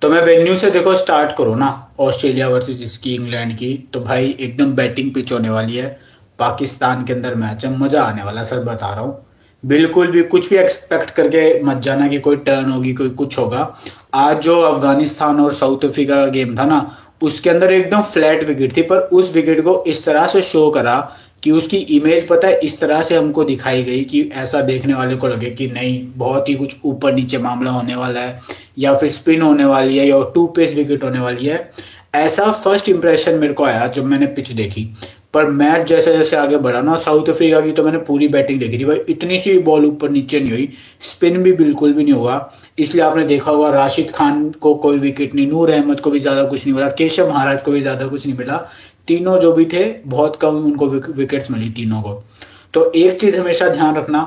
तो मैं वेन्यू से देखो स्टार्ट करो ना। ऑस्ट्रेलिया वर्सेस इसकी इंग्लैंड की, तो भाई एकदम बैटिंग पिच होने वाली है। पाकिस्तान के अंदर मैच है, मजा आने वाला, सर बता रहा हूँ। बिल्कुल भी कुछ भी एक्सपेक्ट करके मत जाना कि कोई टर्न होगी, कोई कुछ होगा। आज जो अफगानिस्तान और साउथ अफ्रीका का गेम था ना, उसके अंदर एकदम फ्लैट विकेट थी, पर उस विकेट को इस तरह से शो करा कि उसकी इमेज पता है इस तरह से हमको दिखाई गई कि ऐसा देखने वाले को लगे कि नहीं बहुत ही कुछ ऊपर नीचे मामला होने वाला है, या फिर स्पिन होने वाली है, या टू पेस विकेट होने वाली है। ऐसा फर्स्ट इंप्रेशन मेरे को आया जब मैंने पिच देखी। पर मैच जैसे जैसे आगे बढ़ा ना, साउथ अफ्रीका की तो मैंने पूरी बैटिंग देखी थी भाई, इतनी सी बॉल ऊपर नीचे नहीं हुई, स्पिन भी बिल्कुल भी नहीं हुआ। इसलिए आपने देखा होगा राशिद खान को कोई विकेट नहीं, नूर अहमद को भी ज्यादा कुछ नहीं मिला, केशव महाराज को भी ज्यादा कुछ नहीं मिला। तीनों जो भी थे बहुत कम उनको विकेट्स मिली तीनों को। तो एक चीज हमेशा ध्यान रखना,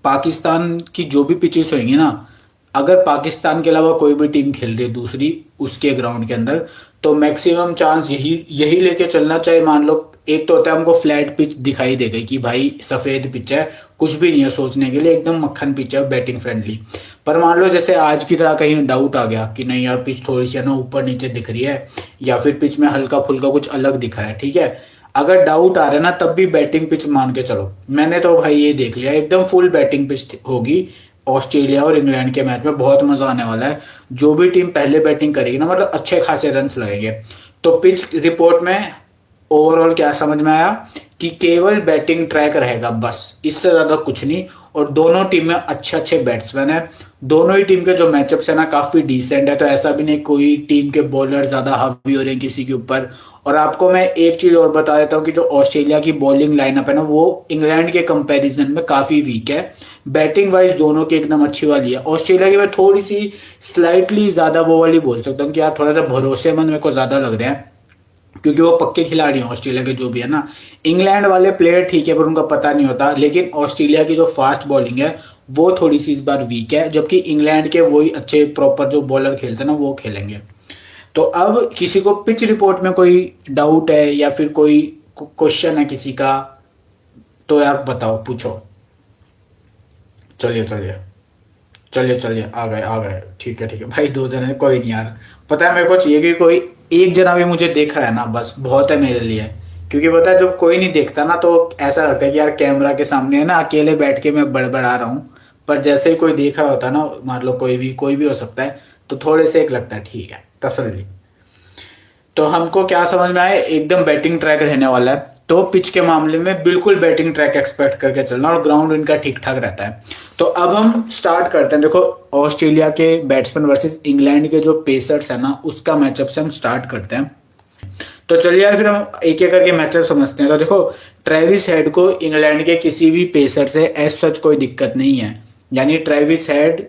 पाकिस्तान की जो भी पिचेस होंगी ना, अगर पाकिस्तान के अलावा कोई भी टीम खेल रही है दूसरी उसके ग्राउंड के अंदर, तो मैक्सिमम चांस यही यही लेके चलना। चाहे मान लो एक तो होता है हमको फ्लैट पिच दिखाई दे गई कि भाई सफेद पिच है, कुछ भी नहीं है सोचने के लिए, एकदम मक्खन पिच है, बैटिंग फ्रेंडली। पर मान लो जैसे आज की तरह कहीं डाउट आ गया कि नहीं यार पिच थोड़ी सी है ना ऊपर नीचे दिख रही है, या फिर पिच में हल्का फुल्का कुछ अलग दिख रहा है, ठीक है, अगर डाउट आ रहा है ना तब भी बैटिंग पिच मान के चलो। मैंने तो भाई ये देख लिया एकदम फुल बैटिंग पिच होगी। ऑस्ट्रेलिया और इंग्लैंड के मैच में बहुत मजा आने वाला है। जो भी टीम पहले बैटिंग करेगी ना, मतलब अच्छे खासे रन्स लगेंगे। तो पिच रिपोर्ट में ओवरऑल क्या समझ में आया कि केवल बैटिंग ट्रैक रहेगा बस, इससे ज्यादा कुछ नहीं। और दोनों टीम में अच्छे अच्छे बैट्समैन है। दोनों ही टीम के जो मैचअप्स है ना काफी डिसेंट है, तो ऐसा भी नहीं कोई टीम के बॉलर ज्यादा हावी हो रहे हैं किसी के ऊपर। और आपको मैं एक चीज और बता देता हूँ कि जो ऑस्ट्रेलिया की बॉलिंग लाइनअप है ना, वो इंग्लैंड के कंपैरिजन में काफी वीक है। बैटिंग वाइज दोनों की एकदम अच्छी वाली है। ऑस्ट्रेलिया की मैं थोड़ी सी स्लाइटली ज्यादा वो वाली बोल सकता हूँ कि यार थोड़ा सा भरोसेमंद मेरे को ज्यादा लग रहे हैं, क्योंकि वो पक्के खिलाड़ी हैं ऑस्ट्रेलिया के जो भी है ना। इंग्लैंड वाले प्लेयर ठीक है पर उनका पता नहीं होता, लेकिन ऑस्ट्रेलिया की जो फास्ट बॉलिंग है वो थोड़ी सी इस बार वीक है, जबकि इंग्लैंड के वही अच्छे प्रॉपर जो बॉलर खेलते हैं ना वो खेलेंगे। तो अब किसी को पिच रिपोर्ट में कोई डाउट है या फिर कोई क्वेश्चन है किसी का, तो यार बताओ, पूछो। चलिए चलिए, चलिए चलिए, आ गए, ठीक है भाई, दो जने कोई नहीं यार। पता है मेरे को चाहिए कि कोई एक जना भी मुझे देख रहा है ना, बस बहुत है मेरे लिए। क्योंकि पता है जब कोई नहीं देखता ना तो ऐसा लगता है कि यार कैमरा के सामने है ना अकेले बैठ के मैं बड़बड़ा रहा हूँ। पर जैसे ही कोई देख रहा होता है ना, मान लो कोई भी हो सकता है, तो थोड़े से एक लगता है ठीक है, तसल्ली। तो हमको क्या समझ में आया, एकदम बैटिंग ट्रैक रहने वाला है। तो पिच के मामले में बिल्कुल बैटिंग ट्रैक एक्सपेक्ट करके चलना, और ग्राउंड इनका ठीक ठाक रहता है। तो अब हम स्टार्ट करते हैं। देखो ऑस्ट्रेलिया के बैट्समैन वर्सेस इंग्लैंड के जो पेसर्स है ना, उसका मैचअप से हम स्टार्ट करते हैं। तो चलिए यार फिर हम एक एक करके मैचअप समझते हैं। तो देखो ट्रेविस हेड को इंग्लैंड के किसी भी पेसर से एज सच कोई दिक्कत नहीं है। यानी ट्रेविस हेड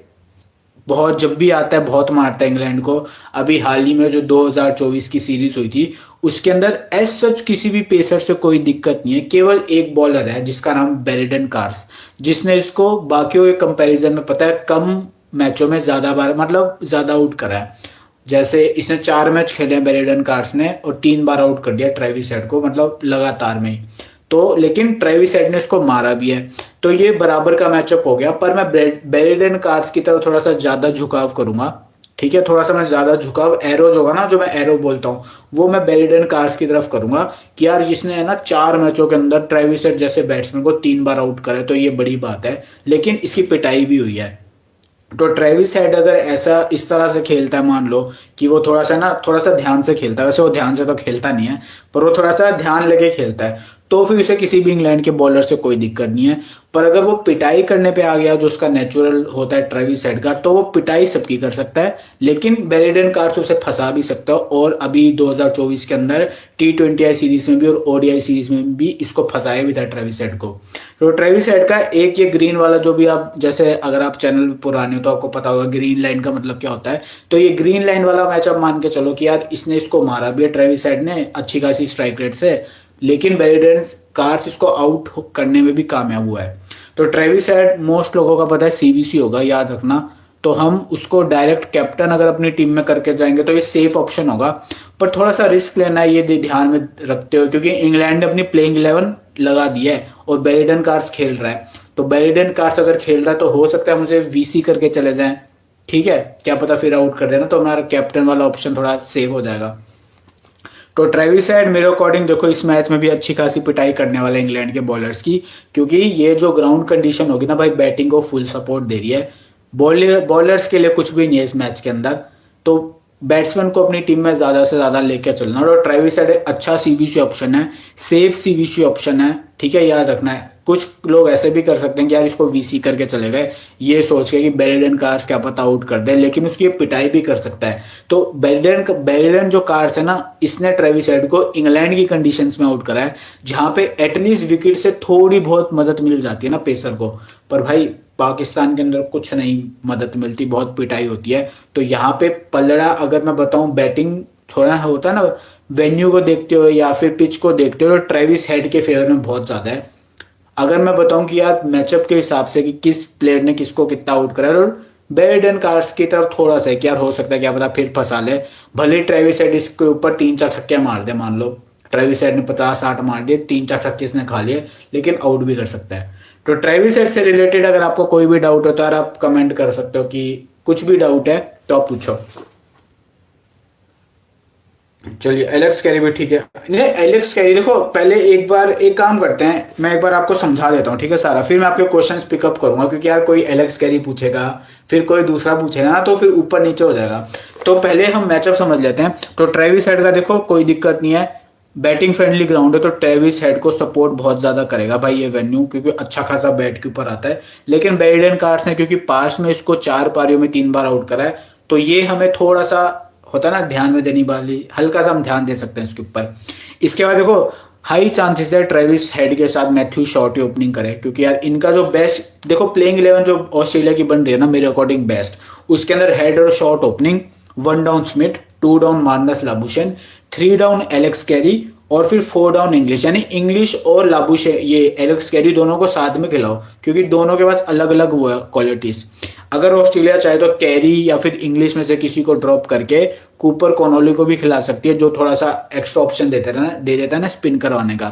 बहुत जब भी आता है बहुत मारता है इंग्लैंड को। अभी हाल ही में जो 2024 की सीरीज हुई थी उसके अंदर एज सच किसी भी पेसर से कोई दिक्कत नहीं है। केवल एक बॉलर है जिसका नाम बेरेडन कार्स, जिसने इसको बाकियों के कंपैरिजन में पता है कम मैचों में ज्यादा बार मतलब ज्यादा आउट करा है। जैसे इसने 4 मैच खेले हैं बेरेडन कार्स ने, और 3 बार आउट कर दिया ट्रेविस हेड को, मतलब लगातार में ही। तो लेकिन ट्रेविस हेड ने इसको मारा भी है, तो ये बराबर का मैचअप हो गया। पर मैं बेरेडन कार्स की तरफ थोड़ा सा ज्यादा झुकाव करूंगा, ठीक है, थोड़ा सा मैं ज्यादा झुकाव एरोज होगा ना, जो मैं एरो बोलता हूँ वो मैं बेरेडन कार्स की तरफ करूंगा कि यार इसने है ना 4 मैचों के अंदर ट्रेविस हेड जैसे बैट्समैन को 3 बार आउट करे, तो ये बड़ी बात है। लेकिन इसकी पिटाई भी हुई है। तो ट्रेविस हेड अगर ऐसा इस तरह से खेलता है, मान लो कि वो थोड़ा सा ध्यान से खेलता है, वैसे वो ध्यान से तो खेलता नहीं है, पर वो थोड़ा सा ध्यान लेके खेलता है, तो फिर उसे किसी भी इंग्लैंड के बॉलर से कोई दिक्कत नहीं है। पर अगर वो पिटाई करने पे आ गया जो उसका नेचुरल होता है ट्रेविस हेड का, तो वो पिटाई सबकी कर सकता है, लेकिन बेरेडन कार्स उसे फंसा भी सकता है। और अभी 2024 के अंदर T20I सीरीज में भी और ODI सीरीज में भी इसको फंसाया भी था ट्रेविस हेड को। तो ट्रेविस हेड का एक ये ग्रीन वाला जो भी, आप जैसे अगर आप चैनल पुराने हो तो आपको पता होगा ग्रीन लाइन का मतलब क्या होता है। तो ये ग्रीन लाइन वाला मैच आप मान के चलो कि यार इसने इसको मारा भी है ट्रेविस हेड ने अच्छी खासी स्ट्राइक रेट से, लेकिन बेरेडन कार्स इसको आउट करने में भी कामयाब हुआ है। तो ट्रेविस हेड मोस्ट लोगों का पता है CVC होगा, याद रखना। तो हम उसको डायरेक्ट कैप्टन अगर अपनी टीम में करके जाएंगे तो ये सेफ ऑप्शन होगा। पर थोड़ा सा रिस्क लेना है ये ध्यान में रखते हो, क्योंकि इंग्लैंड ने अपनी प्लेइंग 11 लगा दी है और बेरेडन कार्स खेल रहा है। तो बेरेडन कार्स अगर खेल रहा है तो हो सकता है मुझे VC करके चले जाएं, ठीक है, क्या पता फिर आउट कर देना, तो हमारा कैप्टन वाला ऑप्शन थोड़ा सेव हो जाएगा। तो ट्रेविस हेड मेरे अकॉर्डिंग देखो इस मैच में भी अच्छी खासी पिटाई करने वाला है इंग्लैंड के बॉलर्स की, क्योंकि ये जो ग्राउंड कंडीशन होगी ना भाई, बैटिंग को फुल सपोर्ट दे रही है। बॉलर्स के लिए कुछ भी नहीं है इस मैच के अंदर, तो बैट्समैन को अपनी टीम में ज्यादा से ज्यादा लेकर चलना। और ट्रेविस हेड अच्छा सीवीसी ऑप्शन है, सेफ सीवीसी ऑप्शन है, ठीक है, याद रखना है। कुछ लोग ऐसे भी कर सकते हैं कि यार इसको वीसी करके चले गए, ये सोच के कि बेरिडन कार्स क्या पता आउट कर दे, लेकिन उसकी ये पिटाई भी कर सकता है। तो बेरिडन जो कार्स है ना, इसने ट्रेविस हेड को इंग्लैंड की कंडीशंस में आउट करा है, जहां पे एटलीस्ट विकेट से थोड़ी बहुत मदद मिल जाती है ना पेसर को। पर भाई पाकिस्तान के अंदर कुछ नहीं मदद मिलती, बहुत पिटाई होती है। तो यहाँ पे पलड़ा, अगर मैं बताऊं, बैटिंग थोड़ा होता है ना, वेन्यू को देखते हो या फिर पिच को देखते हो, तो ट्रेविस हेड के फेवर में बहुत ज्यादा है। अगर मैं बताऊं कि यार मैचअप के हिसाब से कि किस प्लेयर ने किसको कितना आउट करा, और बेरिडन कार्ड्स की तरफ थोड़ा सा है कि यार हो सकता है क्या पता फिर फंसा ले। भले ट्रेविस हेड इसके ऊपर 3-4 छक्के मार दे, मान लो ट्रेविस हेड ने 50-60 मार दिए, 3-4 छक्के इसने खा लिए, लेकिन आउट भी कर सकता है। तो ट्रेविस हेड से रिलेटेड अगर आपको कोई भी डाउट हो तो यार आप कमेंट कर सकते हो, कि कुछ भी डाउट है तो आप पूछो। चलिए एलेक्स कैरी भी ठीक है। नहीं, एलेक्स कैरी देखो, पहले एक बार एक काम करते हैं, मैं एक बार आपको समझा देता हूँ, ठीक है सारा, फिर मैं आपके क्वेश्चंस पिकअप करूंगा, क्योंकि यार कोई एलेक्स कैरी पूछेगा, फिर कोई दूसरा पूछेगा ना, तो फिर ऊपर नीचे हो जाएगा। तो पहले हम मैचअप समझ लेते हैं। तो ट्रेविस हेड का देखो कोई दिक्कत नहीं है, बैटिंग फ्रेंडली ग्राउंड है, तो ट्रेविस हेड को सपोर्ट बहुत ज्यादा करेगा भाई ये वेन्यू, क्योंकि अच्छा खासा बैट के ऊपर आता है। लेकिन बेरिडन कार्ड्स ने क्योंकि पास्ट में इसको 4 पारियों में 3 बार आउट करा है, तो ये हमें थोड़ा सा होता है ना ध्यान में देने वाली, हल्का सा हम ध्यान दे सकते हैं इसके ऊपर। इसके बाद देखो हाई चांसेस है ट्रेविस हेड के साथ मैथ्यू शॉ ही ओपनिंग करे, क्योंकि यार इनका जो बेस्ट देखो प्लेइंग 11 जो ऑस्ट्रेलिया की बन रही है ना मेरे अकॉर्डिंग बेस्ट, उसके अंदर हेड और shot opening, 1 down Smith, 2 down Marnus Labuschagne, 3 down Alex Carey, और फिर 4 डाउन इंग्लिश, यानी इंग्लिश और लाबुशे ये एलेक्स कैरी दोनों को साथ में खिलाओ, क्योंकि दोनों के पास अलग अलग वो है क्वालिटीज। अगर ऑस्ट्रेलिया चाहे तो कैरी या फिर इंग्लिश में से किसी को ड्रॉप करके कूपर कॉनोली को भी खिला सकती है, जो थोड़ा सा एक्स्ट्रा ऑप्शन दे देता है ना स्पिन करवाने का।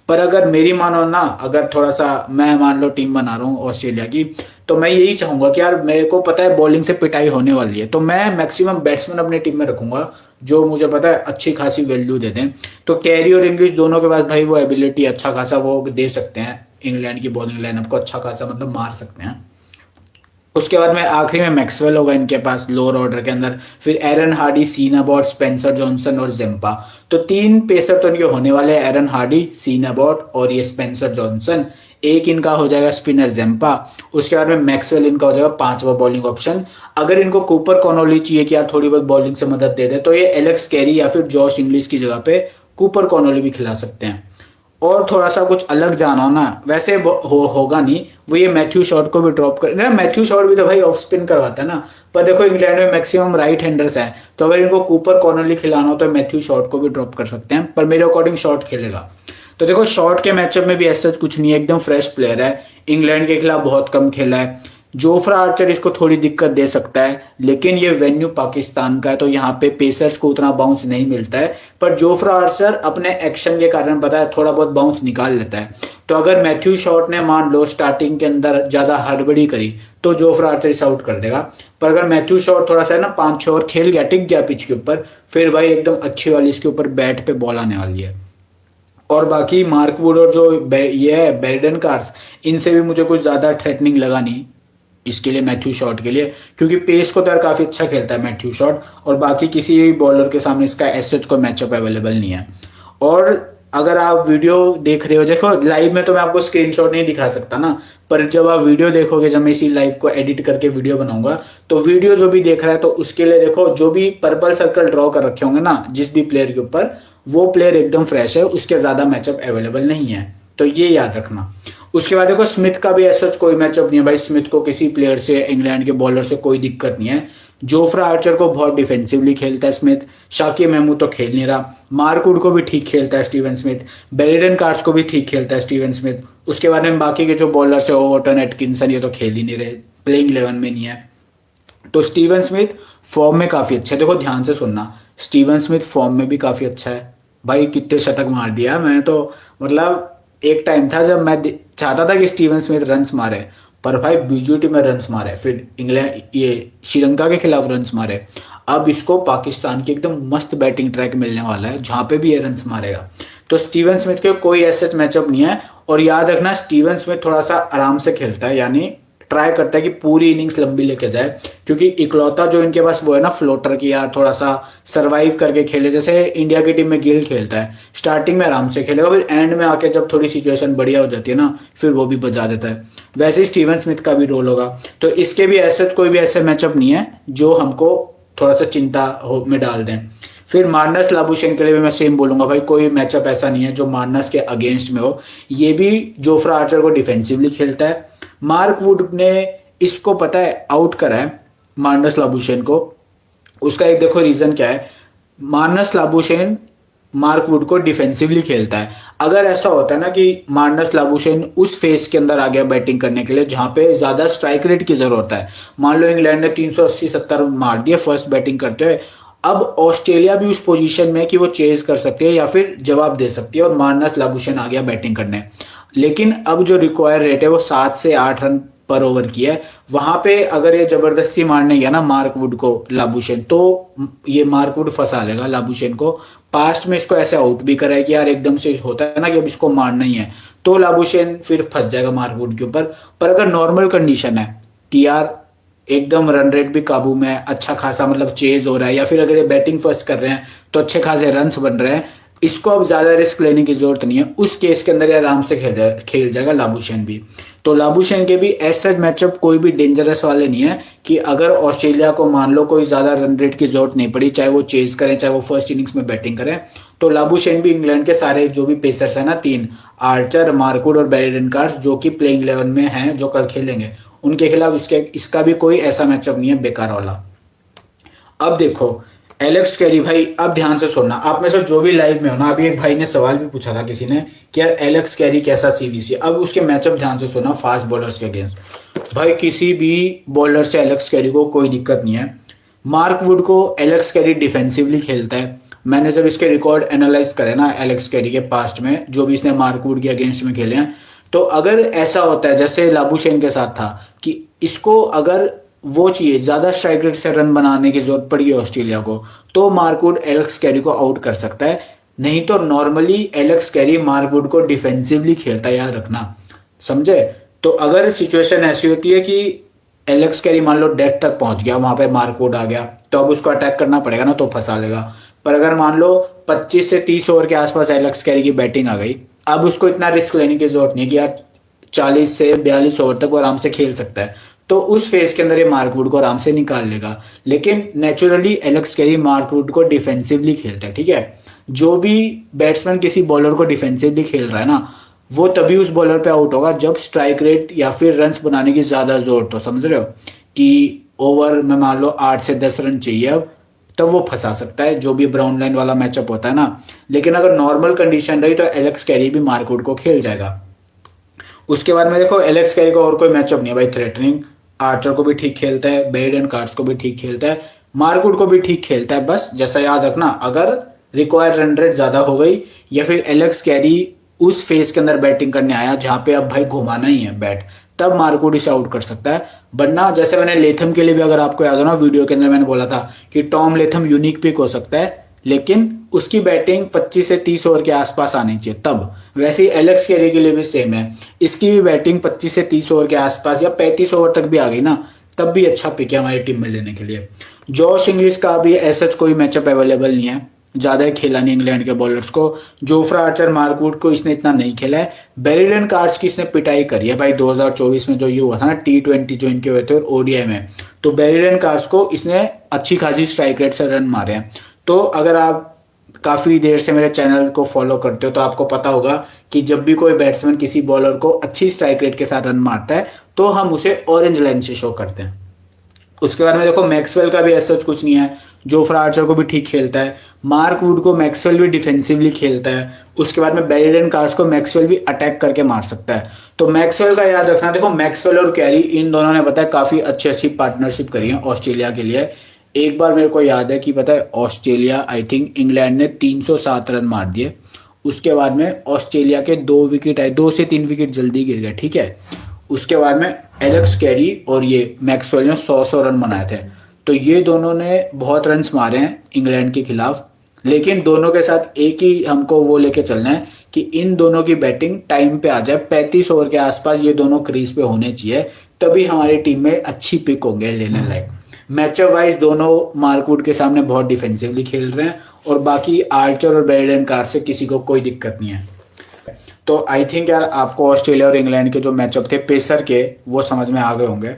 पर अगर मेरी मानो ना, अगर थोड़ा सा मैं मान लो टीम बना रहा हूँ ऑस्ट्रेलिया की, तो मैं यही चाहूंगा कि यार मेरे को पता है बॉलिंग से पिटाई होने वाली है, तो मैं मैक्सिमम बैट्समैन अपनी टीम में रखूंगा जो मुझे पता है अच्छी खासी वैल्यू दे दें। तो कैरी और इंग्लिश दोनों के पास भाई वो एबिलिटी अच्छा खासा वो दे सकते हैं, इंग्लैंड की बॉलिंग लाइनअप को अच्छा खासा मतलब मार सकते हैं। उसके बाद में आखिरी में मैक्सवेल होगा इनके पास लोअर ऑर्डर के अंदर, फिर एरन हार्डी, सीनाबॉट, स्पेंसर जॉनसन और जेम्पा। तो 3 पेसर तो इनके होने वाले हैं, एरन हार्डी, सीनाबॉट और ये स्पेंसर जॉनसन। एक इनका हो जाएगा स्पिनर जेम्पा। उसके बाद में मैक्सवेल इनका हो जाएगा 5वां बॉलिंग ऑप्शन। अगर इनको कूपर कॉनोली चाहिए कि यार थोड़ी बहुत बॉलिंग से मदद दे दे, तो ये एलेक्स कैरी या फिर जॉश इंग्लिश की जगह पे कूपर कॉनोली भी खिला सकते हैं। और थोड़ा सा कुछ अलग जाना हो ना, वैसे होगा नहीं, वो ये मैथ्यू शॉट को भी ड्रॉप कर ना, मैथ्यू शॉट भी तो भाई ऑफ स्पिन करवाता है ना। पर देखो इंग्लैंड में मैक्सिमम राइट हैंडर्स हैं, तो अगर इनको कूपर कॉर्नरली खिलाना हो तो मैथ्यू शॉट को भी ड्रॉप कर सकते हैं, पर मेरे अकॉर्डिंग शॉट खेलेगा। तो देखो शॉट के मैचअप में भी ऐसा कुछ नहीं है, एकदम फ्रेश प्लेयर है, इंग्लैंड के खिलाफ बहुत कम खेला है। जोफ्रा आर्चर इसको थोड़ी दिक्कत दे सकता है, लेकिन ये वेन्यू पाकिस्तान का है, तो यहाँ पे पेसर्स को उतना बाउंस नहीं मिलता है। पर जोफ्रा आर्चर अपने एक्शन के कारण पता है थोड़ा बहुत बाउंस निकाल लेता है। तो अगर मैथ्यू शॉट ने मान लो स्टार्टिंग के अंदर ज्यादा हड़बड़ी करी, तो जोफ्रा आर्चर इस आउट कर देगा। पर अगर मैथ्यू शॉट थोड़ा सा है ना 5-6 ओवर खेल गया, टिक गया पिच के ऊपर, फिर भाई एकदम अच्छी वाली इसके ऊपर बैट पे बॉल आने वाली है। और बाकी मार्क वुड और जो ये है बेरिडन कार्स, इनसे भी मुझे कुछ ज्यादा थ्रेटनिंग लगा नहीं इसके लिए मैथ्यू शॉट के लिए, क्योंकि पेस को तो यार काफी अच्छा खेलता है मैथ्यू शॉट, और बाकी किसी भी बॉलर के सामने इसका एसएच को मैचअप अवेलेबल नहीं है। और अगर आप वीडियो देख रहे हो, देखो लाइव में तो मैं आपको स्क्रीनशॉट नहीं दिखा सकता ना, पर जब आप वीडियो देखोगे, जब मैं इसी लाइव को एडिट करके वीडियो बनाऊंगा, तो वीडियो जो भी देख रहा है तो उसके लिए देखो जो भी पर्पल सर्कल ड्रॉ कर रखे होंगे ना जिस भी प्लेयर के ऊपर, वो प्लेयर एकदम फ्रेश है, उसके ज्यादा मैचअप अवेलेबल नहीं है, तो ये याद रखना। उसके बाद देखो स्मिथ का भी ऐसा कोई मैचअप नहीं है भाई, स्मिथ को किसी प्लेयर से, इंग्लैंड के बॉलर से कोई दिक्कत नहीं है। जोफ्रा आर्चर को बहुत डिफेंसिवली खेलता है स्मिथ, शाकिब महमूद तो खेल नहीं रहा, मार्क वुड को भी ठीक खेलता है स्टीवन स्मिथ, बेरिडन कार्ड्स को भी ठीक खेलता है स्टीवन स्मिथ। उसके बाद में बाकी के जो बॉलर्स है ओवरटन, एटकिंसन, ये तो खेल ही नहीं रहे, प्लेइंग 11 में नहीं है। तो स्टीवन स्मिथ फॉर्म में काफी अच्छा है, देखो ध्यान से सुनना, स्टीवन स्मिथ फॉर्म में भी काफी अच्छा है भाई, कितने शतक मार दिया मैंने तो, मतलब एक टाइम था जब मैं चाहता था कि स्टीवन स्मिथ रन्स मारे, पर भाई बीजीटी में रन्स मारे, फिर इंग्लैंड ये श्रीलंका के खिलाफ रन्स मारे। अब इसको पाकिस्तान की एकदम मस्त बैटिंग ट्रैक मिलने वाला है जहां पे भी ये रन्स मारेगा। तो स्टीवन स्मिथ के कोई ऐसा मैचअप नहीं है। और याद रखना स्टीवन स्मिथ थोड़ा सा आराम से खेलता है, यानी ट्राई करता है कि पूरी इनिंग्स लंबी लेके जाए, क्योंकि इकलौता जो इनके पास वो है ना फ्लोटर की, यार थोड़ा सा सरवाइव करके खेले। जैसे इंडिया की टीम में गिल खेलता है, स्टार्टिंग में आराम से खेलेगा, फिर एंड में आके जब थोड़ी सिचुएशन बढ़िया हो जाती है ना, फिर वो भी बजा देता है। वैसे ही स्टीवन स्मिथ का भी रोल होगा। तो इसके भी ऐसे कोई भी ऐसे मैचअप नहीं है जो हमको थोड़ा सा चिंता में डाल दें। फिर मार्नस लाबुशेन के लिए भी मैं सेम बोलूंगा भाई, कोई मैचअप ऐसा नहीं है जो मार्नस के अगेंस्ट में हो। ये भी जोफ्रा आर्चर को डिफेंसिवली खेलता है। मार्क वुड ने इसको पता है आउट करा है मार्नस लाबुशेन को। उसका एक देखो रीजन क्या है, मार्नस लाबुशेन मार्क वुड को डिफेंसिवली खेलता है। अगर ऐसा होता है ना कि मार्नस लाबुशेन उस फेज के अंदर आ गया बैटिंग करने के लिए जहां पे ज्यादा स्ट्राइक रेट की जरूरत है, मान लो इंग्लैंड ने 380-70 मार दिए फर्स्ट बैटिंग करते हुए, अब ऑस्ट्रेलिया भी उस पोजीशन में कि वो चेज कर सकती है या फिर जवाब दे सकती है, और मार्नस लाबुशेन आ गया बैटिंग करने। लेकिन अब जो रिक्वायर रेट है वो 7 से 8 रन पर ओवर की है। वहां पे अगर ये जबरदस्ती मारने गया ना मार्क वुड को लाबुशेन, तो ये मार्क वुड फंसा लेगा लाबुशेन को। पास्ट में इसको ऐसे आउट भी करा है कि यार एकदम से होता है ना कि अब इसको मारना ही है, तो लाबुशेन फिर फंस जाएगा मार्क वुड के ऊपर। पर अगर नॉर्मल कंडीशन है कि यार एकदम रन रेट भी काबू में है, अच्छा खासा मतलब चेज हो रहा है, या फिर अगर ये बैटिंग फर्स्ट कर रहे हैं तो अच्छे खासे रन्स बन रहे हैं, इसको अब ज्यादा रिस्क लेने की जरूरत नहीं है। उस केस के अंदर ये आराम से खेल जाएगा लाबुशेन भी। तो लाबुशेन के भी ऐसा मैचअप कोई भी डेंजरस वाले नहीं है कि अगर ऑस्ट्रेलिया को मान लो कोई ज्यादा रन रेट की जरूरत नहीं पड़ी, चाहे वो चेज करें चाहे वो फर्स्ट इनिंग्स में बैटिंग करें, तो लाबुशेन भी इंग्लैंड के सारे जो भी पेसर्स है ना, 3 आर्चर, मार्कवुड और बेरेन कार्स, जो कि प्लेइंग 11 में हैं जो कल खेलेंगे, उनके खिलाफ इसका भी कोई ऐसा मैचअप नहीं है बेकार वाला। अब देखो एलेक्स कैरी भाई, अब ध्यान से सुनना, आप में से जो भी लाइव में हो ना, अभी एक भाई ने सवाल भी पूछा था किसी ने कि यार एलेक्स कैरी कैसा सीरीज है। अब उसके मैचअप ध्यान से सुनना फास्ट बॉलर्स के अगेंस्ट। भाई किसी भी बॉलर से एलेक्स कैरी को कोई दिक्कत नहीं है। मार्क वुड को एलेक्स कैरी डिफेंसिवली खेलता है। मैंने जब इसके रिकॉर्ड एनालाइज करे ना एलेक्स कैरी के पास्ट में जो भी इसने मार्क वुड के अगेंस्ट में खेले हैं, तो अगर ऐसा होता है जैसे लाबुशेन के साथ था कि इसको अगर वो चाहिए ज्यादा स्ट्राइक रेट से रन बनाने की जरूरत पड़ी ऑस्ट्रेलिया को, तो मार्क वुड एलेक्स कैरी को आउट कर सकता है। नहीं तो normally Alex Carey Mark Wood को डिफेंसिवली खेलता है, याद रखना, समझे। तो अगर सिचुएशन ऐसी होती है कि एलेक्स कैरी मान लो डेथ तक पहुंच गया, वहां पे मार्क वुड आ गया, तो अब उसको अटैक करना पड़ेगा ना, तो फंसा लेगा। पर अगर मान लो 25 से 30 ओवर के आसपास एलेक्स कैरी की बैटिंग आ गई, अब उसको इतना रिस्क लेने की जरूरत नहीं है कि यार 40 से 42 ओवर तक वो आराम से खेल सकता है, तो उस फेज के अंदर ये मार्क वुड को आराम से निकाल लेगा। लेकिन naturally Alex Carey Mark Wood को डिफेंसिवली खेलता है, ठीक है। जो भी बैट्समैन किसी बॉलर को डिफेंसिवली खेल रहा है ना, वो तभी उस बॉलर पे आउट होगा जब स्ट्राइक रेट या फिर रन्स बनाने की ज्यादा जरूरत हो, समझ रहे हो, कि ओवर में मान लो 8 से 10 रन चाहिए अब, तब वो फंसा सकता है, जो भी ब्राउन लाइन वाला मैचअप होता है ना। लेकिन अगर नॉर्मल कंडीशन रही तो एलेक्स कैरी भी मार्क वुड को खेल जाएगा। उसके बाद में देखो एलेक्स कैरी का और कोई मैचअप नहीं है भाई थ्रेटनिंग। आर्चर को भी ठीक खेलता है, बेरेन कार्स को भी ठीक खेलता है, मार्क वुड को भी ठीक खेलता है। बस जैसा याद रखना, अगर रिक्वायर रन रेट ज्यादा हो गई या फिर एलेक्स कैरी उस फेज के अंदर बैटिंग करने आया जहां पे अब भाई घुमाना ही है बैट, तब मार्क वुड इसे आउट कर सकता है। वरना जैसे मैंने लेथम के लिए भी, अगर आपको याद हो ना वीडियो के अंदर मैंने बोला था कि टॉम लेथम यूनिक पिक हो सकता है, लेकिन उसकी बैटिंग 25 से 30 ओवर के आसपास आनी चाहिए तब। वैसे ही एलेक्स कैरी के लिए भी सेम है, इसकी भी बैटिंग 25 से 30 ओवर के आसपास या 35 ओवर तक भी आ गई ना, तब भी अच्छा पिक है हमारी टीम में लेने के लिए। जॉश इंग्लिश का भी ऐसा कोई मैचअप अवेलेबल नहीं है, ज्यादा खेला नहीं इंग्लैंड के बॉलर्स को। जोफ्रा आर्चर मार्क वुड को इसने इतना नहीं खेला है। बेरेन कार्स की इसने पिटाई करी है भाई 2024 में जो ये हुआ था ना T20 जो इनके हुए थे और ओडीआई में, तो बेरेन कार्स को इसने अच्छी खासी स्ट्राइक रेट से रन मारे हैं। तो अगर आप काफी देर से मेरे चैनल को फॉलो करते हो तो आपको पता होगा कि जब भी कोई बैट्समैन किसी बॉलर को अच्छी स्ट्राइक रेट के साथ रन मारता है तो हम उसे ऑरेंज लाइन से शो करते हैं। उसके बाद में देखो मैक्सवेल का भी ऐसा कुछ नहीं है, जोफ्रा आर्चर को भी ठीक खेलता है, मार्क वुड को मैक्सवेल भी डिफेंसिवली खेलता है। उसके बाद में बेरेन कार्स को मैक्सवेल भी अटैक करके मार सकता है। तो मैक्सवेल का याद रखना, देखो मैक्सवेल और कैरी इन दोनों ने पता है काफी अच्छी पार्टनरशिप करी है ऑस्ट्रेलिया के लिए। एक बार मेरे को याद है कि पता है ऑस्ट्रेलिया, आई थिंक इंग्लैंड ने 307 रन मार दिए, उसके बाद में ऑस्ट्रेलिया के 2 विकेट आए, 2 से 3 विकेट जल्दी गिर गए, ठीक है। उसके बाद में एलेक्स कैरी और ये मैक्सवेल ने 100 रन बनाए थे। तो ये दोनों ने बहुत रन्स मारे हैं इंग्लैंड के खिलाफ। लेकिन दोनों के साथ एक ही हमको वो लेके चलना है कि इन दोनों की बैटिंग टाइम पे आ जाए, 35 ओवर के आसपास ये दोनों क्रीज पे होने चाहिए, तभी हमारी टीम में अच्छी पिक होंगे लेने लायक। मैचअप वाइज दोनों मार्कवुड के सामने बहुत डिफेंसिवली खेल रहे हैं, और बाकी आर्चर और ब्रेडन कार्ड से किसी को कोई दिक्कत नहीं है। तो आई थिंक यार आपको ऑस्ट्रेलिया और इंग्लैंड के जो मैचअप थे पेसर के, वो समझ में आ गए होंगे।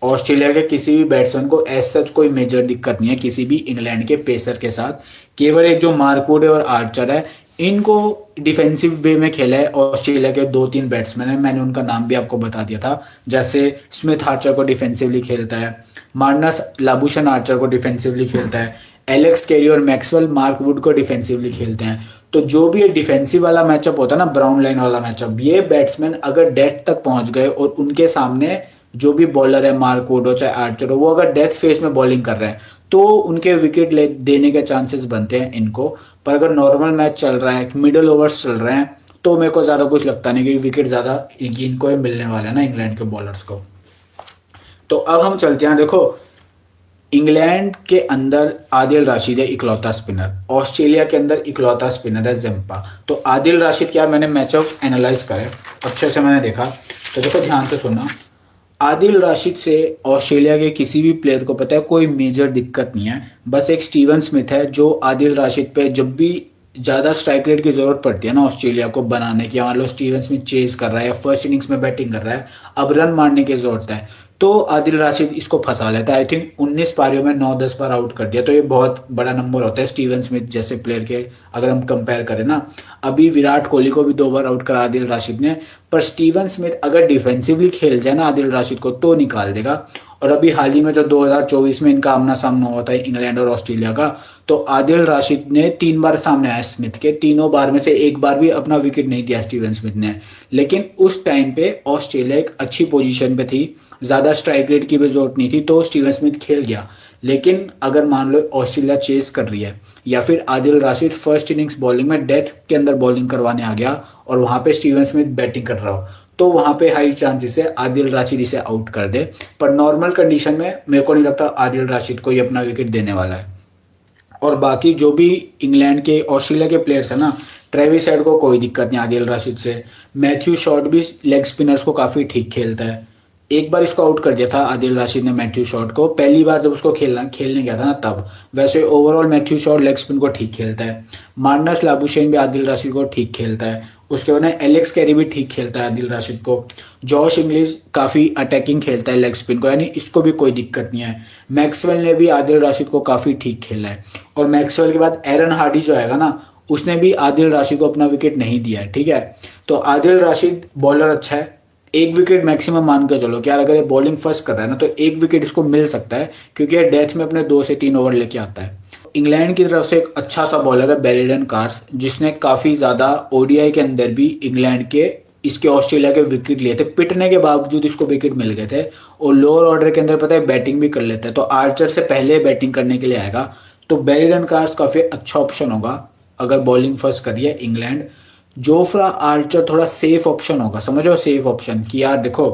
ऑस्ट्रेलिया के किसी भी बैट्समैन को एज सच कोई मेजर दिक्कत नहीं है किसी भी इंग्लैंड के पेसर के साथ। केवल एक जो मार्कवुड है और आर्चर है, इनको डिफेंसिव वे में खेला है ऑस्ट्रेलिया के 2-3 बैट्समैन है, मैंने उनका नाम भी आपको बता दिया था। जैसे स्मिथ आर्चर को डिफेंसिवली खेलता है, मार्नस लाबुशन आर्चर को डिफेंसिवली खेलता है, एलेक्स कैरी और मैक्सवेल मार्कवुड को डिफेंसिवली खेलते हैं। तो जो भी ये डिफेंसिव वाला मैचअप होता है ना, ब्राउन लाइन वाला मैचअप, ये बैट्समैन अगर डेथ तक पहुंच गए और उनके सामने जो भी बॉलर है, मार्कवुड हो चाहे आर्चर हो, वो अगर डेथ फेस में बॉलिंग कर रहे हैं तो उनके विकेट देने के चांसेस बनते हैं इनको। पर अगर नॉर्मल मैच चल रहा है, मिडल ओवर्स चल रहे हैं, तो मेरे को ज़्यादा कुछ लगता नहीं कि विकेट ज़्यादा इनको ही मिलने वाला है ना इंग्लैंड के बॉलर्स को। तो अब हम चलते हैं, देखो इंग्लैंड के अंदर आदिल राशिद है इकलौता स्पिनर, ऑस्ट्रेलिया के अंदर इकलौता स्पिनर है जम्पा। तो आदिल राशिद क्या, मैंने मैचअप एनालाइज करे अच्छे से, मैंने देखा, तो देखो ध्यान से सुनना। आदिल राशिद से ऑस्ट्रेलिया के किसी भी प्लेयर को पता है कोई मेजर दिक्कत नहीं है। बस एक स्टीवन स्मिथ है जो आदिल राशिद पे जब भी ज़्यादा स्ट्राइक रेट की ज़रूरत पड़ती है ना ऑस्ट्रेलिया को बनाने की, मान लो स्टीवन स्मिथ चेज कर रहा है या फर्स्ट इनिंग्स में बैटिंग कर रहा है, अब रन मारने की ज़रूरत है, तो आदिल राशिद इसको फंसा लेता है। आई थिंक 19 पारियों में 9-10 बार आउट कर दिया, तो ये बहुत बड़ा नंबर होता है स्टीवन स्मिथ जैसे प्लेयर के अगर हम कंपेयर करें ना। अभी विराट कोहली को भी 2 बार आउट करा आदिल राशिद ने, पर स्टीवन स्मिथ अगर डिफेंसिवली खेल जाए ना आदिल राशिद को तो निकाल देगा। और अभी हाल ही में जो 2024 में इनका आमना सामना हुआ था इंग्लैंड और ऑस्ट्रेलिया का, तो आदिल राशिद ने 3 बार सामने आया स्मिथ के, तीनों बार में से एक बार भी अपना विकेट नहीं दिया स्टीवन स्मिथ ने। लेकिन उस टाइम पे ऑस्ट्रेलिया एक अच्छी पोजीशन पे थी, ज़्यादा स्ट्राइक रेट की भी जरूरत नहीं थी, तो स्टीवन स्मिथ खेल गया। लेकिन अगर मान लो ऑस्ट्रेलिया चेस कर रही है, या फिर Adil Rashid first innings bowling में डेथ के अंदर बॉलिंग करवाने आ गया और वहां पे स्टीवन स्मिथ बैटिंग कर रहा हो, तो वहां पे हाई चांसेस है आदिल राशिद इसे आउट कर दे। पर नॉर्मल कंडीशन में मेरे को नहीं लगता आदिल राशिद को ही अपना विकेट देने वाला है। और बाकी जो भी इंग्लैंड के ऑस्ट्रेलिया के प्लेयर्स है ना, ट्रेविस हेड को कोई दिक्कत नहीं आदिल राशिद से। मैथ्यू शॉट भी लेग स्पिनर्स को काफ़ी ठीक खेलता है। एक बार इसको आउट कर दिया था आदिल राशिद ने मैथ्यू शॉट को, पहली बार जब उसको खेलने गया था ना तब। वैसे overall Matthew Short leg spin को ठीक खेलता है। मार्नस लाबुशेन भी आदिल राशिद को ठीक खेलता है। उसके बाद एलेक्स कैरी भी ठीक खेलता है आदिल राशिद को। जॉश इंग्लिश काफ़ी अटैकिंग खेलता है लेग स्पिन को, यानी इसको भी कोई दिक्कत नहीं है। मैक्सवेल ने भी आदिल राशिद को काफ़ी ठीक खेला है। और मैक्सवेल के बाद एरन हार्डी जो आएगा ना, उसने भी आदिल राशिद को अपना विकेट नहीं दिया है, ठीक है। तो आदिल राशिद बॉलर अच्छा है, एक विकेट मैक्सिमम मान के चलो कि यार अगर ये बॉलिंग फर्स्ट कर रहा है ना तो एक विकेट इसको मिल सकता है, क्योंकि ये डेथ में अपने 2 से 3 ओवर लेके आता है। इंग्लैंड की तरफ से एक अच्छा सा बॉलर है ब्रेडन कार्स, जिसने काफ़ी ज़्यादा ओडीआई के अंदर भी इंग्लैंड के इसके ऑस्ट्रेलिया के विकेट लिए थे, पिटने के बावजूद इसको विकेट मिल गए थे। और लोअर ऑर्डर के अंदर पता है बैटिंग भी कर लेता है, तो आर्चर से पहले बैटिंग करने के लिए आएगा। तो ब्रेडन कार्स काफ़ी अच्छा ऑप्शन होगा अगर बॉलिंग फर्स्ट करिए इंग्लैंड। जोफ्रा आर्चर थोड़ा सेफ ऑप्शन होगा, समझो सेफ ऑप्शन, कि यार देखो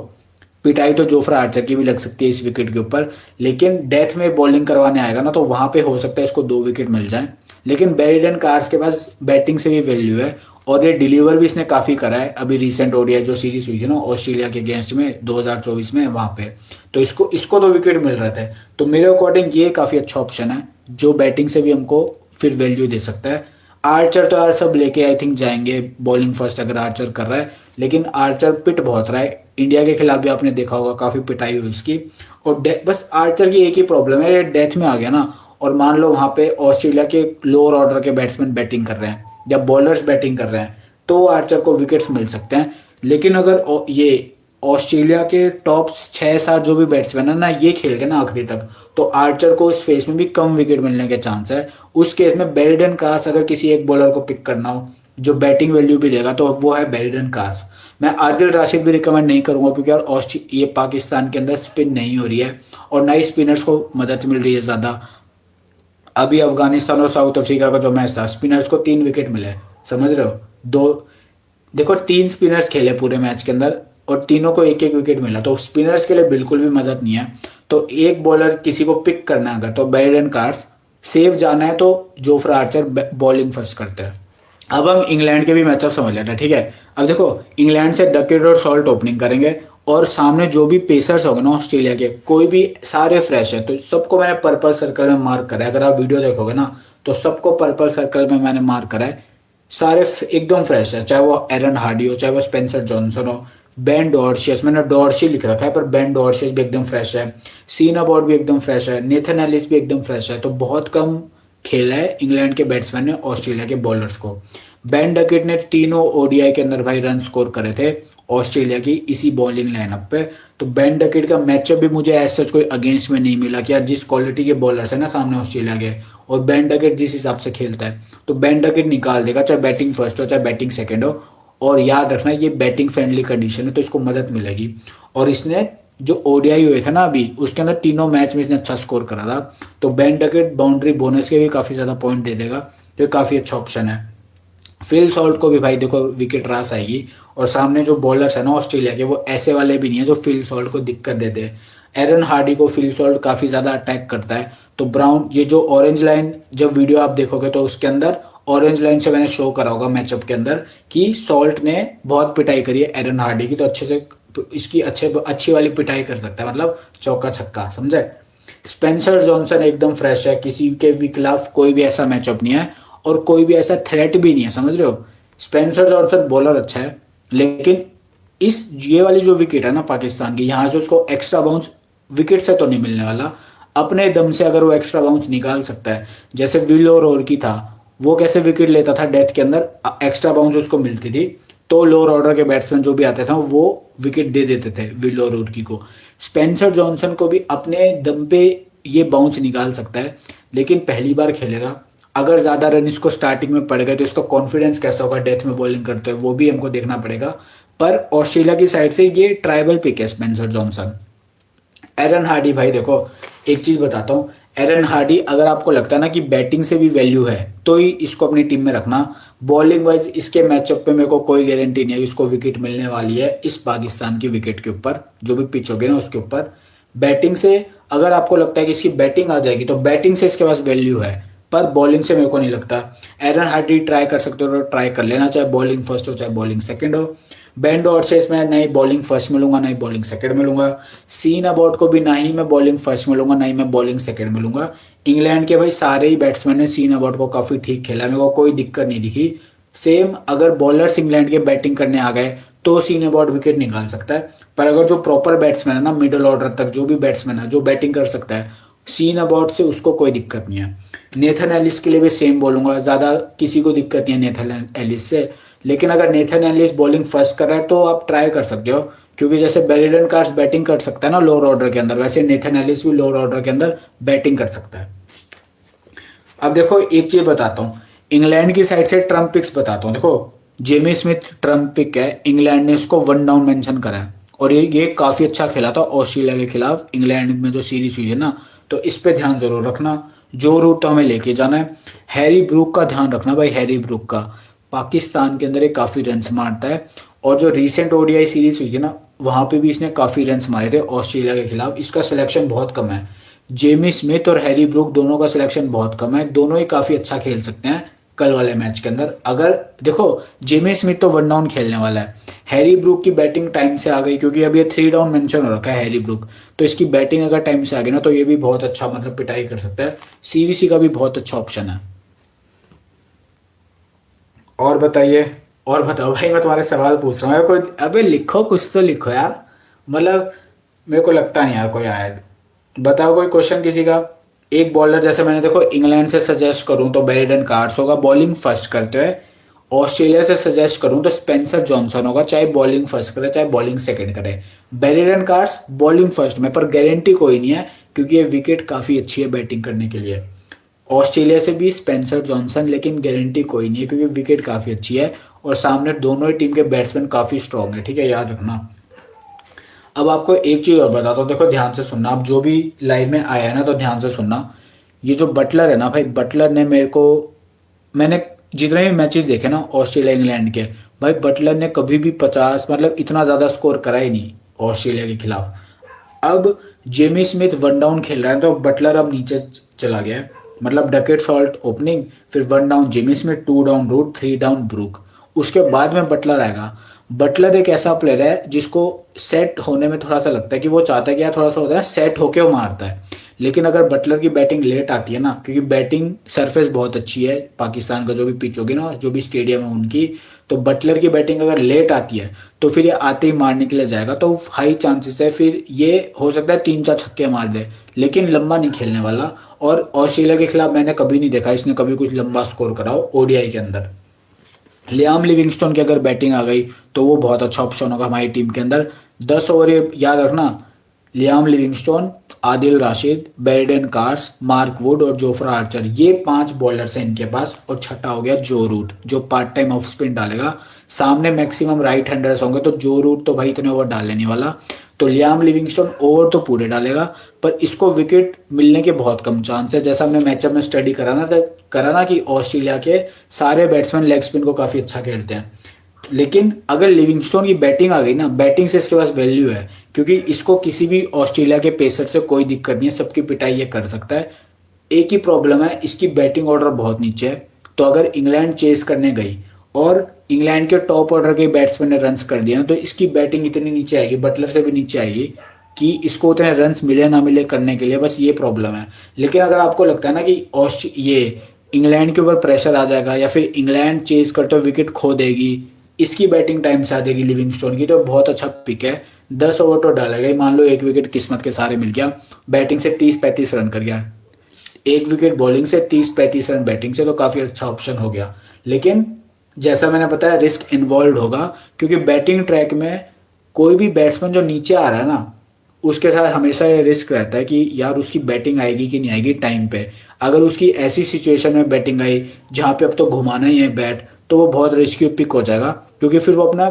पिटाई तो जोफ्रा आर्चर की भी लग सकती है इस विकेट के ऊपर, लेकिन डेथ में बॉलिंग करवाने आएगा ना तो वहां पे हो सकता है इसको 2 विकेट मिल जाए। लेकिन ब्रेडन कार्स के पास बैटिंग से भी वैल्यू है, और ये डिलीवर भी इसने काफ़ी करा है। अभी रिसेंट ओडीआई जो सीरीज हुई थी ना ऑस्ट्रेलिया के अगेंस्ट में 2024 में, वहां पे तो इसको 2 विकेट मिल रहे थे। तो मेरे अकॉर्डिंग ये काफ़ी अच्छा ऑप्शन है जो बैटिंग से भी हमको फिर वैल्यू दे सकता है। आर्चर तो यार सब लेके आई थिंक जाएंगे बॉलिंग फर्स्ट अगर आर्चर कर रहा है, लेकिन आर्चर पिट बहुत रहा है। इंडिया के खिलाफ भी आपने देखा होगा काफ़ी पिटाई हुई उसकी। और बस आर्चर की एक ही प्रॉब्लम है, डेथ में आ गया ना, और मान लो वहाँ पे ऑस्ट्रेलिया के लोअर ऑर्डर के बैट्समैन बैटिंग कर रहे हैं या बॉलर्स बैटिंग कर रहे हैं, तो आर्चर को विकेट्स मिल सकते हैं। लेकिन अगर ये ऑस्ट्रेलिया के टॉप 6-7 जो भी बैट्समैन है ना ये खेल गए ना आखिरी तक, तो आर्चर को उस फेस में भी कम विकेट मिलने के चांस है। उस केस में ब्रेडन कार्स अगर किसी एक बॉलर को पिक करना हो जो बैटिंग वैल्यू भी देगा, तो वो है ब्रेडन कार्स। मैं आदिल राशिद भी रिकमेंड नहीं करूंगा, क्योंकि यार ये पाकिस्तान के अंदर स्पिन नहीं हो रही है और ना ही स्पिनर्स को मदद मिल रही है ज़्यादा। अभी अफगानिस्तान और साउथ अफ्रीका का जो मैच था, स्पिनर्स को 3 विकेट मिले, समझ रहे हो। देखो 3 स्पिनर्स खेले पूरे मैच के अंदर और तीनों को एक एक विकेट मिला, तो स्पिनर्स के लिए बिल्कुल भी मदद नहीं है। तो एक बॉलर किसी को पिक करना है अगर, तो बेरेडन कार्स सेफ जाना है तो जोफ्रा आर्चर बॉलिंग फर्स्ट करते हैं। अब हम इंग्लैंड के भी मैचअप समझ लेते हैं, ठीक है। अब देखो इंग्लैंड से डकेट और सॉल्ट ओपनिंग करेंगे, और सामने जो भी पेसर्स होंगे ना ऑस्ट्रेलिया के, कोई भी सारे फ्रेश है, तो सबको मैंने पर्पल सर्कल में मार्क करा है। अगर आप वीडियो देखोगे ना तो सबको पर्पल सर्कल में मैंने मार्क करा है। सारे एकदम फ्रेश है, चाहे वो एरन हार्डी हो, चाहे वो स्पेंसर जॉनसन हो, बेन डॉर्शियस, मैंने डॉर्शी लिख रखा है पर बेन डॉर्शियस भी एकदम फ्रेश है, सीन अबॉट भी एकदम फ्रेश है, नेथन एलिस भी एकदम फ्रेश है। तो बहुत कम खेला है इंग्लैंड के बैट्समैन ने ऑस्ट्रेलिया के बॉलर्स को। बेन डकेट ने तीनों ओडीआई के अंदर भाई रन स्कोर करे थे ऑस्ट्रेलिया की इसी बॉलिंग लाइनअप पे। तो बेन डकेट का मैचअप भी मुझे ऐसा कोई अगेंस्ट में नहीं मिला कि यार जिस क्वालिटी के बॉलर्स है ना सामने ऑस्ट्रेलिया के, और बेन डकेट जिस हिसाब से खेलता है, तो बेन डकेट निकाल देगा, चाहे बैटिंग फर्स्ट हो चाहे बैटिंग सेकेंड हो। और याद रखना ये बैटिंग फ्रेंडली कंडीशन है तो इसको मदद मिलेगी। और इसने जो ओडीआई हुए थे ना अभी, उसके अंदर तीनों मैच में इसने अच्छा स्कोर करा था। तो बेन डकेट बाउंड्री बोनस के भी काफ़ी ज़्यादा पॉइंट दे देगा, तो काफ़ी अच्छा ऑप्शन है। फिल सॉल्ट को भी भाई देखो विकेट रास आएगी, और सामने जो बॉलर्स है ना ऑस्ट्रेलिया के वो ऐसे वाले भी नहीं है जो फिल सॉल्ट को दिक्कत देते हैं। एरन हार्डी को फिल सॉल्ट काफ़ी ज़्यादा अटैक करता है। तो ब्राउन, ये जो ऑरेंज लाइन जब वीडियो आप देखोगे तो उसके अंदर ऑरेंज लाइन से मैंने शो करा होगा मैचअप के अंदर कि सॉल्ट ने बहुत पिटाई करी है एरन हार्डी की, तो अच्छे से इसकी अच्छी वाली पिटाई कर सकता है, मतलब चौका छक्का, समझे। स्पेंसर जॉनसन एकदम फ्रेश है, किसी के भी खिलाफ कोई भी ऐसा मैचअप नहीं है और कोई भी ऐसा थ्रेट भी नहीं है, समझ रहे हो। स्पेंसर जॉनसन बॉलर अच्छा है, लेकिन इस ये वाली जो विकेट है ना पाकिस्तान की, यहाँ से उसको एक्स्ट्रा बाउंस विकेट से तो नहीं मिलने वाला, अपने दम से अगर वो एक्स्ट्रा बाउंस निकाल सकता है, जैसे विल और की था, वो कैसे विकेट लेता था डेथ के अंदर, एक्स्ट्रा बाउंस उसको मिलती थी, तो लोअर ऑर्डर के बैट्समैन जो भी आते थे वो विकेट दे देते थे विल और उर्की को। स्पेंसर जॉनसन को भी अपने दम पे ये बाउंस निकाल सकता है, लेकिन पहली बार खेलेगा, अगर ज़्यादा रन इसको स्टार्टिंग में पड़ गए तो इसका कॉन्फिडेंस कैसा होगा डेथ में बॉलिंग करते हुए, वो भी हमको देखना पड़ेगा। पर ऑस्ट्रेलिया की साइड से ये ट्राइबल पिक है स्पेंसर जॉनसन। एरन हार्डी भाई देखो एक चीज़ बताता हूँ, एरन हार्डी अगर आपको लगता है ना कि बैटिंग से भी वैल्यू है तो ही इसको अपनी टीम में रखना। बॉलिंग वाइज इसके मैचअप पे मेरे को कोई गारंटी नहीं है कि इसको विकेट मिलने वाली है इस पाकिस्तान की विकेट के ऊपर, जो भी पिच होगी ना उसके ऊपर। बैटिंग से अगर आपको लगता है कि इसकी बैटिंग आ जाएगी तो बैटिंग से इसके पास वैल्यू है, पर बॉलिंग से मेरे को नहीं लगता। एरन हार्डी ट्राई कर सकते हो तो ट्राई कर लेना, चाहे बॉलिंग फर्स्ट हो चाहे बॉलिंग सेकंड हो। बेन डॉर्शियस में नहीं बॉलिंग फर्स्ट मिलूंगा ना ही बॉलिंग सेकंड मिलूंगा। सीन अबॉट को भी ना ही मैं बॉलिंग फर्स्ट मिलूंगा ना ही मैं बॉलिंग सेकंड मिलूंगा। इंग्लैंड के भाई सारे ही बैट्समैन ने सीन अबॉट को काफ़ी ठीक खेला, मेरे को कोई दिक्कत नहीं दिखी। सेम अगर बॉलर्स इंग्लैंड के बैटिंग करने आ गए तो सीन अबॉट विकेट निकाल सकता है, पर अगर जो प्रॉपर बैट्समैन है ना मिडिल ऑर्डर तक जो भी बैट्समैन है जो बैटिंग कर सकता है सीन अबॉट से, उसको कोई दिक्कत नहीं है। नेथन एलिस के लिए भी सेम बोलूंगा, ज़्यादा किसी को दिक्कत नहीं है नेथन एलिस से। लेकिन अगर नेथन एलिस बॉलिंग फर्स्ट कर रहा है तो आप ट्राई कर सकते हो, क्योंकि जैसे बेरेडन कार्स बैटिंग कर सकता है ना लोअर ऑर्डर के अंदर, वैसे नेथन एलिस भी लोअर ऑर्डर के अंदर बैटिंग कर सकता है। अब देखो एक चीज बताता हूँ, इंग्लैंड की साइड से ट्रम्प पिक्स बताता हूँ। देखो जेमी स्मिथ ट्रम्प पिक है, इंग्लैंड ने इसको 1 डाउन मेंशन करा है, और ये काफी अच्छा खेला था ऑस्ट्रेलिया के खिलाफ इंग्लैंड में जो सीरीज हुई है ना, तो इस पे ध्यान जरूर रखना। जो रूट तो हमें लेके जाना है। हैरी ब्रूक का ध्यान रखना भाई, हैरी ब्रूक का पाकिस्तान के अंदर ये काफी रन्स मारता है, और जो रिसेंट ओडीआई सीरीज हुई है ना वहां पे भी इसने काफी रन्स मारे थे ऑस्ट्रेलिया के खिलाफ। इसका सिलेक्शन बहुत कम है, जेमी स्मिथ और हैरी ब्रूक दोनों का सिलेक्शन बहुत कम है, दोनों ही काफी अच्छा खेल सकते हैं कल वाले मैच के अंदर। अगर देखो जेमी स्मिथ तो 1 डाउन खेलने वाला है, हैरी ब्रूक की बैटिंग टाइम से आ गई, क्योंकि अभी ये 3 डाउन मेंशन हो रखा है हैरी ब्रूक, तो इसकी बैटिंग अगर टाइम से आ गई ना तो ये भी बहुत अच्छा मतलब पिटाई कर सकता है। सीवीसी का भी बहुत अच्छा ऑप्शन है। और बताइए, और बताओ भाई, मैं तुम्हारे सवाल पूछ रहा हूँ यार, कोई अबे लिखो, कुछ तो लिखो यार, मतलब मेरे को लगता नहीं यार कोई आया। बताओ कोई क्वेश्चन किसी का। एक बॉलर जैसे मैंने देखो इंग्लैंड से सजेस्ट करूं तो बेरेडन कार्स होगा बॉलिंग फर्स्ट करते हुए, ऑस्ट्रेलिया से सजेस्ट करूं तो स्पेंसर जॉनसन होगा, चाहे बॉलिंग फर्स्ट करे चाहे बॉलिंग सेकंड करे। बेरेडन कार्स बॉलिंग फर्स्ट में, पर गारंटी कोई नहीं है क्योंकि ये विकेट काफी अच्छी है बैटिंग करने के लिए। ऑस्ट्रेलिया से भी स्पेंसर जॉनसन, लेकिन गारंटी कोई नहीं है क्योंकि विकेट काफी अच्छी है और सामने दोनों ही टीम के बैट्समैन काफी स्ट्रांग है, ठीक है, याद रखना। अब आपको एक चीज और बताता हूँ, देखो ध्यान से सुनना, आप जो भी लाइव में आया है ना तो ध्यान से सुनना। ये जो बटलर है ना भाई, बटलर ने मैंने जितने भी मैचेस देखे ना ऑस्ट्रेलिया इंग्लैंड के, भाई बटलर ने कभी भी 50 मतलब इतना ज़्यादा स्कोर करा ही नहीं ऑस्ट्रेलिया के खिलाफ। अब जेमी स्मिथ वन डाउन खेल रहा है तो बटलर अब नीचे चला गया है। मतलब डकेट सॉल्ट ओपनिंग, फिर one down Jamie Smith, two down Root, three down Brook, उसके बाद में बटलर आएगा। बटलर एक ऐसा प्लेयर है जिसको सेट होने में थोड़ा सा लगता है कि वो चाहता है कि यार थोड़ा सा होता है सेट होके वो मारता है। लेकिन अगर बटलर की बैटिंग लेट आती है ना, क्योंकि बैटिंग सरफेस बहुत अच्छी है पाकिस्तान का, जो भी पिच होगी ना, जो भी स्टेडियम है उनकी, तो बटलर की बैटिंग अगर लेट आती है तो फिर ये आते ही मारने के लिए जाएगा, तो हाई चांसेस है फिर ये हो सकता है 3-4 छक्के मार दे, लेकिन लंबा नहीं खेलने वाला। और ऑस्ट्रेलिया के खिलाफ मैंने कभी नहीं देखा इसने कभी कुछ लंबा स्कोर कराओ ओडीआई के अंदर। लियाम लिविंगस्टोन की अगर बैटिंग आ गई तो वो बहुत अच्छा ऑप्शन होगा हमारी टीम के अंदर। 10 ओवर याद रखना, Liam Livingstone, Adil Rashid, Brydon Carse, Mark Wood और जोफ्रा आर्चर, ये 5 बॉलर्स हैं इनके पास। और छठा हो गया जो रूट, जो पार्ट टाइम ऑफ स्पिन डालेगा। सामने मैक्सिमम राइट हैंडर्स होंगे तो जो रूट तो भाई इतने ओवर डालने नहीं वाला, तो लियाम लिविंगस्टोन ओवर तो पूरे डालेगा, पर इसको विकेट मिलने के बहुत कम चांस है। जैसा हमने मैचअप में स्टडी करा ना कि ऑस्ट्रेलिया के सारे बैट्समैन लेग स्पिन को काफ़ी अच्छा खेलते हैं। लेकिन अगर लिविंगस्टोन की बैटिंग आ गई ना, बैटिंग से इसके पास वैल्यू है, क्योंकि इसको किसी भी ऑस्ट्रेलिया के पेसर से कोई दिक्कत नहीं है, सबकी पिटाई ये कर सकता है। एक ही प्रॉब्लम है, इसकी बैटिंग ऑर्डर बहुत नीचे है। तो अगर इंग्लैंड चेस करने गई और इंग्लैंड के टॉप ऑर्डर के बैट्समैन ने रन्स कर दिया ना, तो इसकी बैटिंग इतनी नीचे आएगी, बटलर से भी नीचे आएगी, कि इसको उतने रन्स मिले ना मिले करने के लिए, बस ये प्रॉब्लम है। लेकिन अगर आपको लगता है ना कि ये इंग्लैंड के ऊपर प्रेशर आ जाएगा या फिर इंग्लैंड चेज करते हुए विकेट खो देगी, इसकी बैटिंग टाइम से आ जाएगी लिविंगस्टोन की, तो बहुत अच्छा पिक है। 10 ओवर तो डालेगा ही, मान लो एक विकेट किस्मत के सहारे मिल गया, बैटिंग से 30-35 रन कर गया, एक विकेट बॉलिंग से 30-35 रन बैटिंग से, तो काफ़ी अच्छा ऑप्शन हो गया। लेकिन जैसा मैंने बताया रिस्क इन्वॉल्व होगा, क्योंकि बैटिंग ट्रैक में कोई भी बैट्समैन जो नीचे आ रहा है ना, उसके साथ हमेशा ये रिस्क रहता है कि यार उसकी बैटिंग आएगी कि नहीं आएगी टाइम पे। अगर उसकी ऐसी सिचुएशन में बैटिंग आई जहाँ पे अब तो घुमाना ही है बैट, तो वो बहुत रिस्की पिक हो जाएगा, क्योंकि फिर वो अपना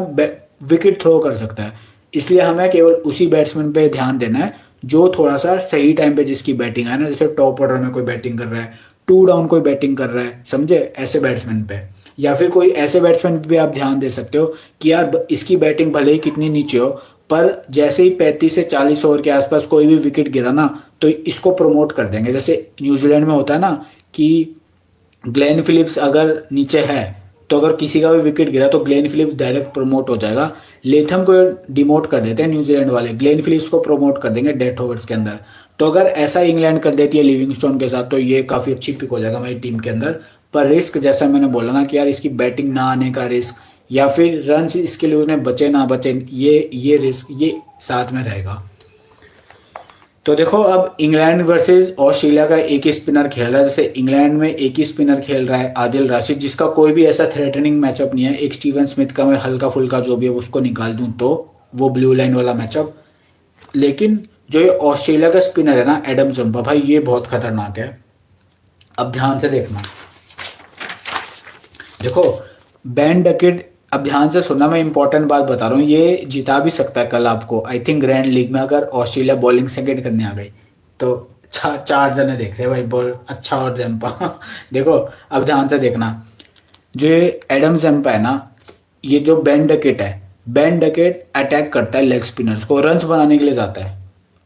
विकेट थ्रो कर सकता है। इसलिए हमें केवल उसी बैट्समैन पे ध्यान देना है जो थोड़ा सा सही टाइम पे जिसकी बैटिंग आए ना, जैसे टॉप ऑर्डर में कोई बैटिंग कर रहा है, टू डाउन कोई बैटिंग कर रहा है, समझे, ऐसे बैट्समैन पे। या फिर कोई ऐसे बैट्समैन पे भी आप ध्यान दे सकते हो कि यार इसकी बैटिंग भले ही कितनी नीचे हो, पर जैसे ही 35 से 40 ओवर के आसपास कोई भी विकेट गिरा ना, तो इसको प्रमोट कर देंगे। जैसे न्यूजीलैंड में होता है ना कि ग्लेन फिलिप्स अगर नीचे है, तो अगर किसी का भी विकेट गिरा तो ग्लेन फिलिप्स डायरेक्ट प्रमोट हो जाएगा। लेथम को डिमोट कर देते हैं न्यूजीलैंड वाले, ग्लेन फिलिप्स को प्रमोट कर देंगे डेथ ओवर्स के अंदर। तो अगर ऐसा इंग्लैंड कर देती है लिविंगस्टोन के साथ, तो ये काफ़ी अच्छी पिक हो जाएगा हमारी टीम के अंदर। पर रिस्क जैसा मैंने बोला ना कि यार इसकी बैटिंग ना आने का रिस्क, या फिर रन इसके लिए उन्हें बचे ना बचे, ये रिस्क ये साथ में रहेगा। तो देखो अब इंग्लैंड वर्सेस ऑस्ट्रेलिया का एक ही स्पिनर खेल रहा है। जैसे इंग्लैंड में एक ही स्पिनर खेल रहा है आदिल राशिद, जिसका कोई भी ऐसा थ्रेटनिंग मैचअप नहीं है। एक स्टीवन स्मिथ का मैं हल्का फुल्का जो भी है उसको निकाल दूं तो वो ब्लू लाइन वाला मैचअप। लेकिन जो ये ऑस्ट्रेलिया का स्पिनर है ना एडम जंपा, भाई ये बहुत खतरनाक है। अब ध्यान से देखना, देखो बेन डकेट, अब ध्यान से सुनना, मैं इंपॉर्टेंट बात बता रहा हूँ, ये जिता भी सकता है कल आपको आई थिंक ग्रैंड लीग में, अगर ऑस्ट्रेलिया बॉलिंग सेकंड करने आ गई तो। 4 जने देख रहे हैं भाई, बॉल अच्छा और जैम्पा देखो अब ध्यान से देखना, जो ये एडम जैम्पा है ना, ये जो बेन डकेट है, बेन डकेट अटैक करता है लेग स्पिनर्स को, रन्स बनाने के लिए जाता है।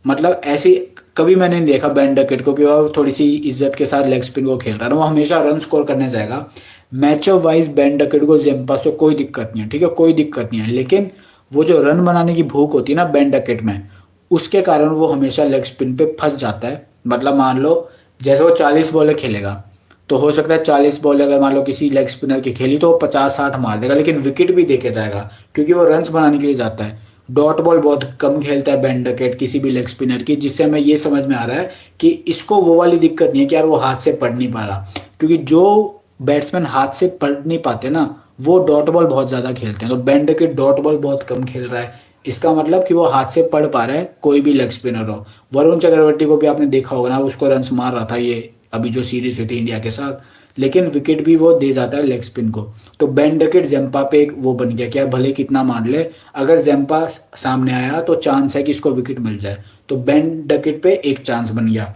मतलब ऐसी कभी मैंने नहीं देखा बेन डकेट को कि वो थोड़ी सी इज्जत के साथ लेग स्पिन को खेल रहा है, वो हमेशा रन स्कोर करने जाएगा। मैचअप वाइज बेन डकेट को जेम्पा से कोई दिक्कत नहीं है, ठीक है, कोई दिक्कत नहीं है। लेकिन वो जो रन बनाने की भूख होती है ना बेन डकेट में, उसके कारण वो हमेशा लेग स्पिन पे फंस जाता है। मतलब मान लो जैसे वो 40 बॉलें खेलेगा, तो हो सकता है 40 बॉल अगर मान लो किसी लेग स्पिनर की खेली तो वो 50-60 मार देगा, लेकिन विकेट भी देके जाएगा, क्योंकि वो रन्स बनाने के लिए जाता है। डॉट बॉल बहुत कम खेलता है बेन डकेट किसी भी लेग स्पिनर की, जिससे हमें ये समझ में आ रहा है कि इसको वो वाली दिक्कत नहीं है कि यार वो हाथ से पढ़ नहीं पा रहा, क्योंकि जो बैट्समैन हाथ से पढ़ नहीं पाते ना, वो डॉट बॉल बहुत ज़्यादा खेलते हैं। तो बेन डकेट डॉट बॉल बहुत कम खेल रहा है, इसका मतलब कि वो हाथ से पढ़ पा रहा है कोई भी लेग स्पिनर हो। वरुण चक्रवर्ती को भी आपने देखा होगा ना, उसको रन्स मार रहा था ये अभी जो सीरीज हुई थी इंडिया के साथ, लेकिन विकेट भी वो दे जाता है लेग स्पिन को। तो बेन डकेट जेम्पा पे एक वो बन गया कि यार भले कितना मार ले, अगर जेम्पा सामने आया तो चांस है कि इसको विकेट मिल जाए, तो बेन डकेट पे एक चांस बन गया।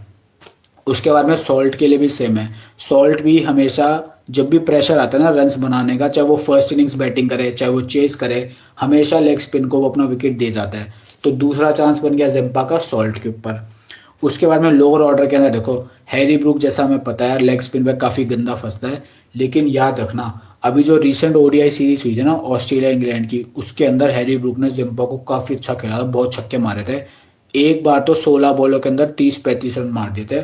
उसके बाद में सॉल्ट के लिए भी सेम है, सॉल्ट भी हमेशा जब भी प्रेशर आता है ना रन्स बनाने का, चाहे वो फर्स्ट इनिंग्स बैटिंग करे चाहे वो चेस करे, हमेशा लेग स्पिन को वो अपना विकेट दे जाता है। तो दूसरा चांस बन गया जेम्पा का सॉल्ट के ऊपर। उसके बाद में लोअर ऑर्डर के अंदर देखो, हैरी ब्रूक जैसा हमें पता है लेग स्पिन पे काफ़ी गंदा फंसता है, लेकिन याद रखना अभी जो रिसेंट ओडीआई सीरीज हुई थी ना ऑस्ट्रेलिया इंग्लैंड की, उसके अंदर हैरी ब्रूक ने जेम्पा को काफ़ी अच्छा खेला था, बहुत छक्के मारे थे। एक बार तो 16 बॉलों के अंदर 30-35 रन मार दिए थे।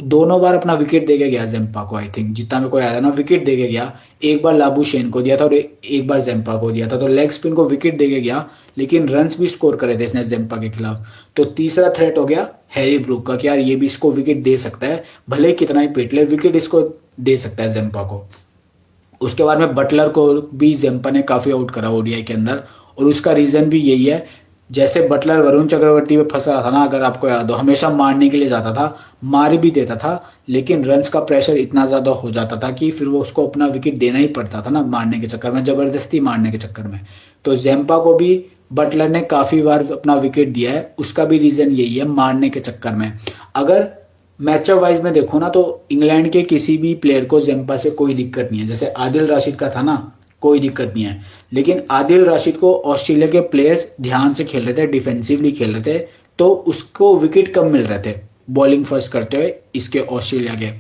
दोनों बार अपना विकेट दे के गया जेम्पा को, आई थिंक जितना मेरे को याद है ना, विकेट दे के गया। एक बार लाबू शेन को दिया था और एक बार जेम्पा को दिया था। तो लेग स्पिन को विकेट दे के गया, लेकिन रन्स भी स्कोर करे थे इसने जेम्पा के खिलाफ। तो तीसरा थ्रेट हो गया हैरी ब्रूक का कि यार ये भी इसको विकेट दे सकता है, भले ही कितना ही पीट ले विकेट इसको दे सकता है जेम्पा को। उसके बाद में बटलर को भी जेम्पा ने काफ़ी आउट करा ओडीआई के अंदर, और उसका रीज़न भी यही है, जैसे बटलर वरुण चक्रवर्ती पे फंस रहा था ना, अगर आपको याद हो, हमेशा मारने के लिए जाता था, मार भी देता था, लेकिन रन्स का प्रेशर इतना ज़्यादा हो जाता था कि फिर वो उसको अपना विकेट देना ही पड़ता था ना, मारने के चक्कर में, ज़बरदस्ती मारने के चक्कर में। तो जेम्पा को भी बटलर ने काफ़ी बार अपना विकेट दिया है, उसका भी रीज़न यही है, मारने के चक्कर में। अगर मैचअप वाइज में देखो ना, तो इंग्लैंड के किसी भी प्लेयर को जेम्पा से कोई दिक्कत नहीं है। जैसे आदिल राशिद का था ना, कोई दिक्कत नहीं है, लेकिन आदिल राशिद को ऑस्ट्रेलिया के प्लेयर्स ध्यान से खेल रहे थे, डिफेंसिवली खेल रहे थे, तो उसको विकेट कम मिल रहे थे बॉलिंग फर्स्ट करते हुए इसके ऑस्ट्रेलिया के।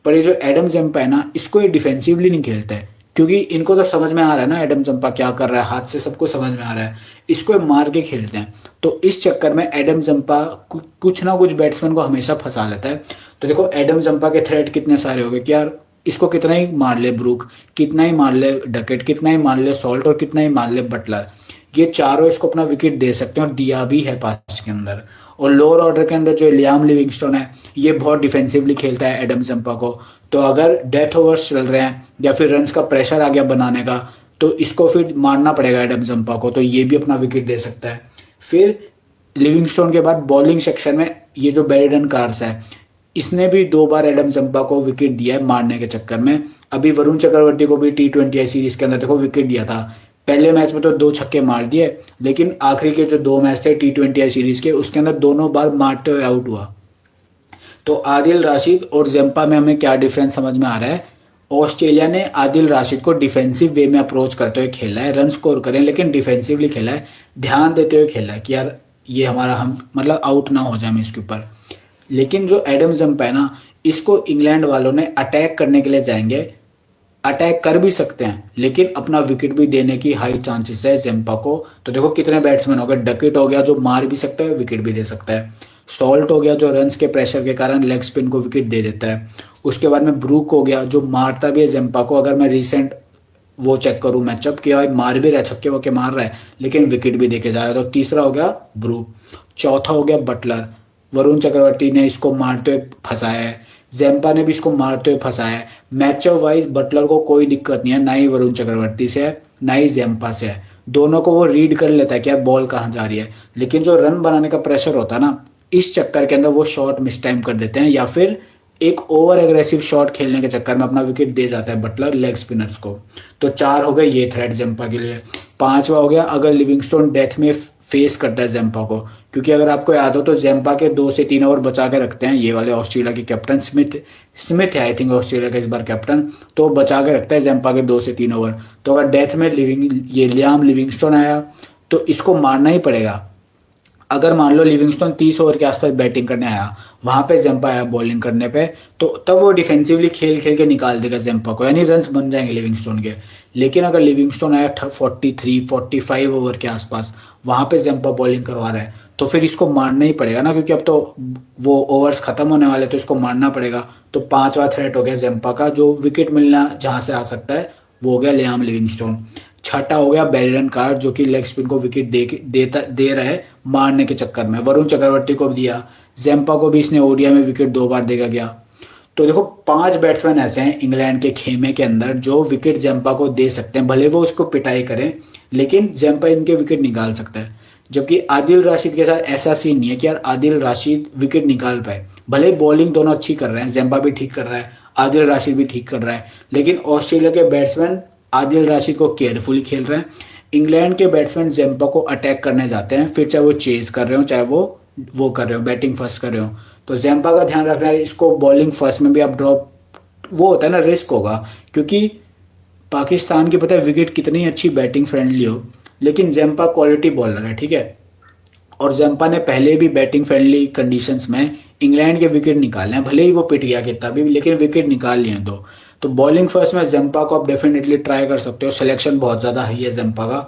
पर ये जो एडम जेम्पा है ना, इसको ये डिफेंसिवली नहीं खेलते हैं, क्योंकि इनको तो समझ में आ रहा है ना एडम जंपा क्या कर रहा है, हाथ से सबको समझ में आ रहा है, इसको मार के खेलते हैं। तो इस चक्कर में एडम जंपा कुछ ना कुछ बैट्समैन को हमेशा फंसा लेता है। तो देखो एडम जंपा के थ्रेट कितने सारे हो गए कि यार इसको कितना ही मार ले ब्रूक, कितना ही मार ले डकेट, कितना ही मार ले सॉल्ट और कितना ही मार ले बटलर, ये चारों इसको अपना विकेट दे सकते हैं, और दिया भी है पांच के अंदर। और लोअर ऑर्डर के अंदर जो लियाम लिविंगस्टोन है, ये बहुत डिफेंसिवली खेलता है एडम जंपा को। तो अगर डेथ ओवर्स चल रहे हैं या फिर रन्स का प्रेशर आ गया बनाने का, तो इसको फिर मारना पड़ेगा एडम जंपा को, तो ये भी अपना विकेट दे सकता है। फिर लिविंगस्टोन के बाद बॉलिंग सेक्शन में ये जो ब्रेंडन कार्स है, इसने भी 2 बार एडम जंपा को विकेट दिया है मारने के चक्कर में। अभी वरुण चक्रवर्ती को भी T20 सीरीज के अंदर देखो विकेट दिया था, पहले मैच में तो 2 छक्के मार दिए, लेकिन आखिरी के जो 2 मैच थे T20 सीरीज के, उसके अंदर दोनों बार मारते हुए आउट हुआ। तो आदिल राशिद और जंपा में हमें क्या डिफरेंस समझ में आ रहा है, ऑस्ट्रेलिया ने आदिल राशिद को डिफेंसिव वे में अप्रोच करते हुए खेला है, रन स्कोर करें लेकिन डिफेंसिवली खेला है, ध्यान देते हुए खेला है कि यार ये हमारा हम मतलब आउट ना हो जाए हम इसके ऊपर। लेकिन जो एडम जंपा है ना, इसको इंग्लैंड वालों ने अटैक करने के लिए जाएंगे, अटैक कर भी सकते हैं, लेकिन अपना विकेट भी देने की हाई चांसेस है जंपा को। तो देखो कितने बैट्समैन हो गए, डकेट हो गया जो मार भी सकता है विकेट भी दे सकता है, सॉल्ट हो गया जो रन्स के प्रेशर के कारण लेग स्पिन को विकेट दे देता है, उसके बाद में ब्रूक हो गया जो मारता भी है जंपा को। अगर मैं रिसेंट वो चेक करूं मैचअप कि भाई मार भी रहा है, छक्के वक्के मार रहा है, लेकिन विकेट भी देके जा रहा है। तो तीसरा हो गया ब्रूक, चौथा हो गया बटलर, वरुण चक्रवर्ती ने इसको मारते हुए फंसाया है, जंपा ने भी इसको मारते हुए फंसाया है। मैचअप वाइज बटलर को कोई दिक्कत नहीं है, ना ही वरुण चक्रवर्ती से है ना ही जंपा से है, दोनों को वो रीड कर लेता है कि यार बॉल कहाँ जा रही है। लेकिन जो रन बनाने का प्रेशर होता है ना, इस चक्कर के अंदर वो शॉट मिस टाइम कर देते हैं, या फिर एक ओवर एग्रेसिव शॉट खेलने के चक्कर में अपना विकेट दे जाता है बटलर लेग स्पिनर्स को। तो 4 हो गए ये थ्रेट जंपा के लिए। 5वां हो गया अगर लिविंगस्टोन डेथ में फेस करता है जंपा को, क्योंकि अगर आपको याद हो तो जंपा के 2 से 3 ओवर बचा के रखते हैं ये वाले ऑस्ट्रेलिया के कैप्टन स्मिथ है आई थिंक ऑस्ट्रेलिया का इस बार कैप्टन, तो बचा के रखता है जंपा के 2 से 3 ओवर। तो अगर डेथ में लियाम लिविंगस्टोन आया तो इसको मारना ही पड़ेगा। अगर मान लो लिविंगस्टोन 30 ओवर के आसपास बैटिंग करने आया, वहां पे जंपा आया बॉलिंग करने पे, तो तब वो डिफेंसिवली खेल खेल के निकाल देगा जंपा को, यानी रन्स बन जाएंगे लिविंगस्टोन के। लेकिन अगर लिविंगस्टोन आया 43-45 ओवर के आसपास, वहां पे जंपा बॉलिंग करवा रहा है, तो फिर इसको मारना ही पड़ेगा ना, क्योंकि अब तो वो ओवर्स खत्म होने वाले, तो इसको मारना पड़ेगा। तो 5वां थ्रेट हो गया जंपा का, जो विकेट मिलना जहां से आ सकता है वो हो गया लियाम लिविंगस्टोन। 6ठा हो गया ब्रेंडन कार्स, जो कि लेग स्पिन को विकेट दे रहा है मारने के चक्कर में, वरुण चक्रवर्ती को भी दिया, जंपा को भी इसने ओडिया में विकेट 2 बार देगा गया। तो देखो 5 बैट्समैन ऐसे हैं इंग्लैंड के खेमे के अंदर जो विकेट जंपा को दे सकते हैं, भले वो उसको पिटाई करें, लेकिन जंपा इनके विकेट निकाल सकता है। जबकि आदिल राशिद के साथ ऐसा सीन नहीं है कि यार आदिल राशिद विकेट निकाल पाए, भले बॉलिंग दोनों अच्छी कर रहे हैं, जंपा भी ठीक कर रहा है, आदिल राशिद भी ठीक कर रहा है, लेकिन ऑस्ट्रेलिया के बैट्समैन आदिल राशिद को केयरफुली खेल रहे हैं, इंग्लैंड के बैट्समैन जंपा को अटैक करने जाते हैं, फिर चाहे वो चेज कर रहे हो चाहे वो कर रहे हो बैटिंग फर्स्ट कर रहे हो। तो जंपा का ध्यान रखना है, इसको बॉलिंग फर्स्ट में भी आप ड्रॉप वो होता है ना, रिस्क होगा, क्योंकि पाकिस्तान की पता है विकेट कितनी अच्छी बैटिंग फ्रेंडली हो, लेकिन जैम्पा क्वालिटी बॉलर है, ठीक है। और जंपा ने पहले भी बैटिंग फ्रेंडली कंडीशंस में इंग्लैंड के विकेट निकाले हैं, भले ही वो पिट गया कितना भी, लेकिन विकेट निकाल लिए हैं दो। तो बॉलिंग फर्स्ट में जंपा को आप डेफिनेटली ट्राई कर सकते हो, सिलेक्शन बहुत ज़्यादा हाई है जंपा का।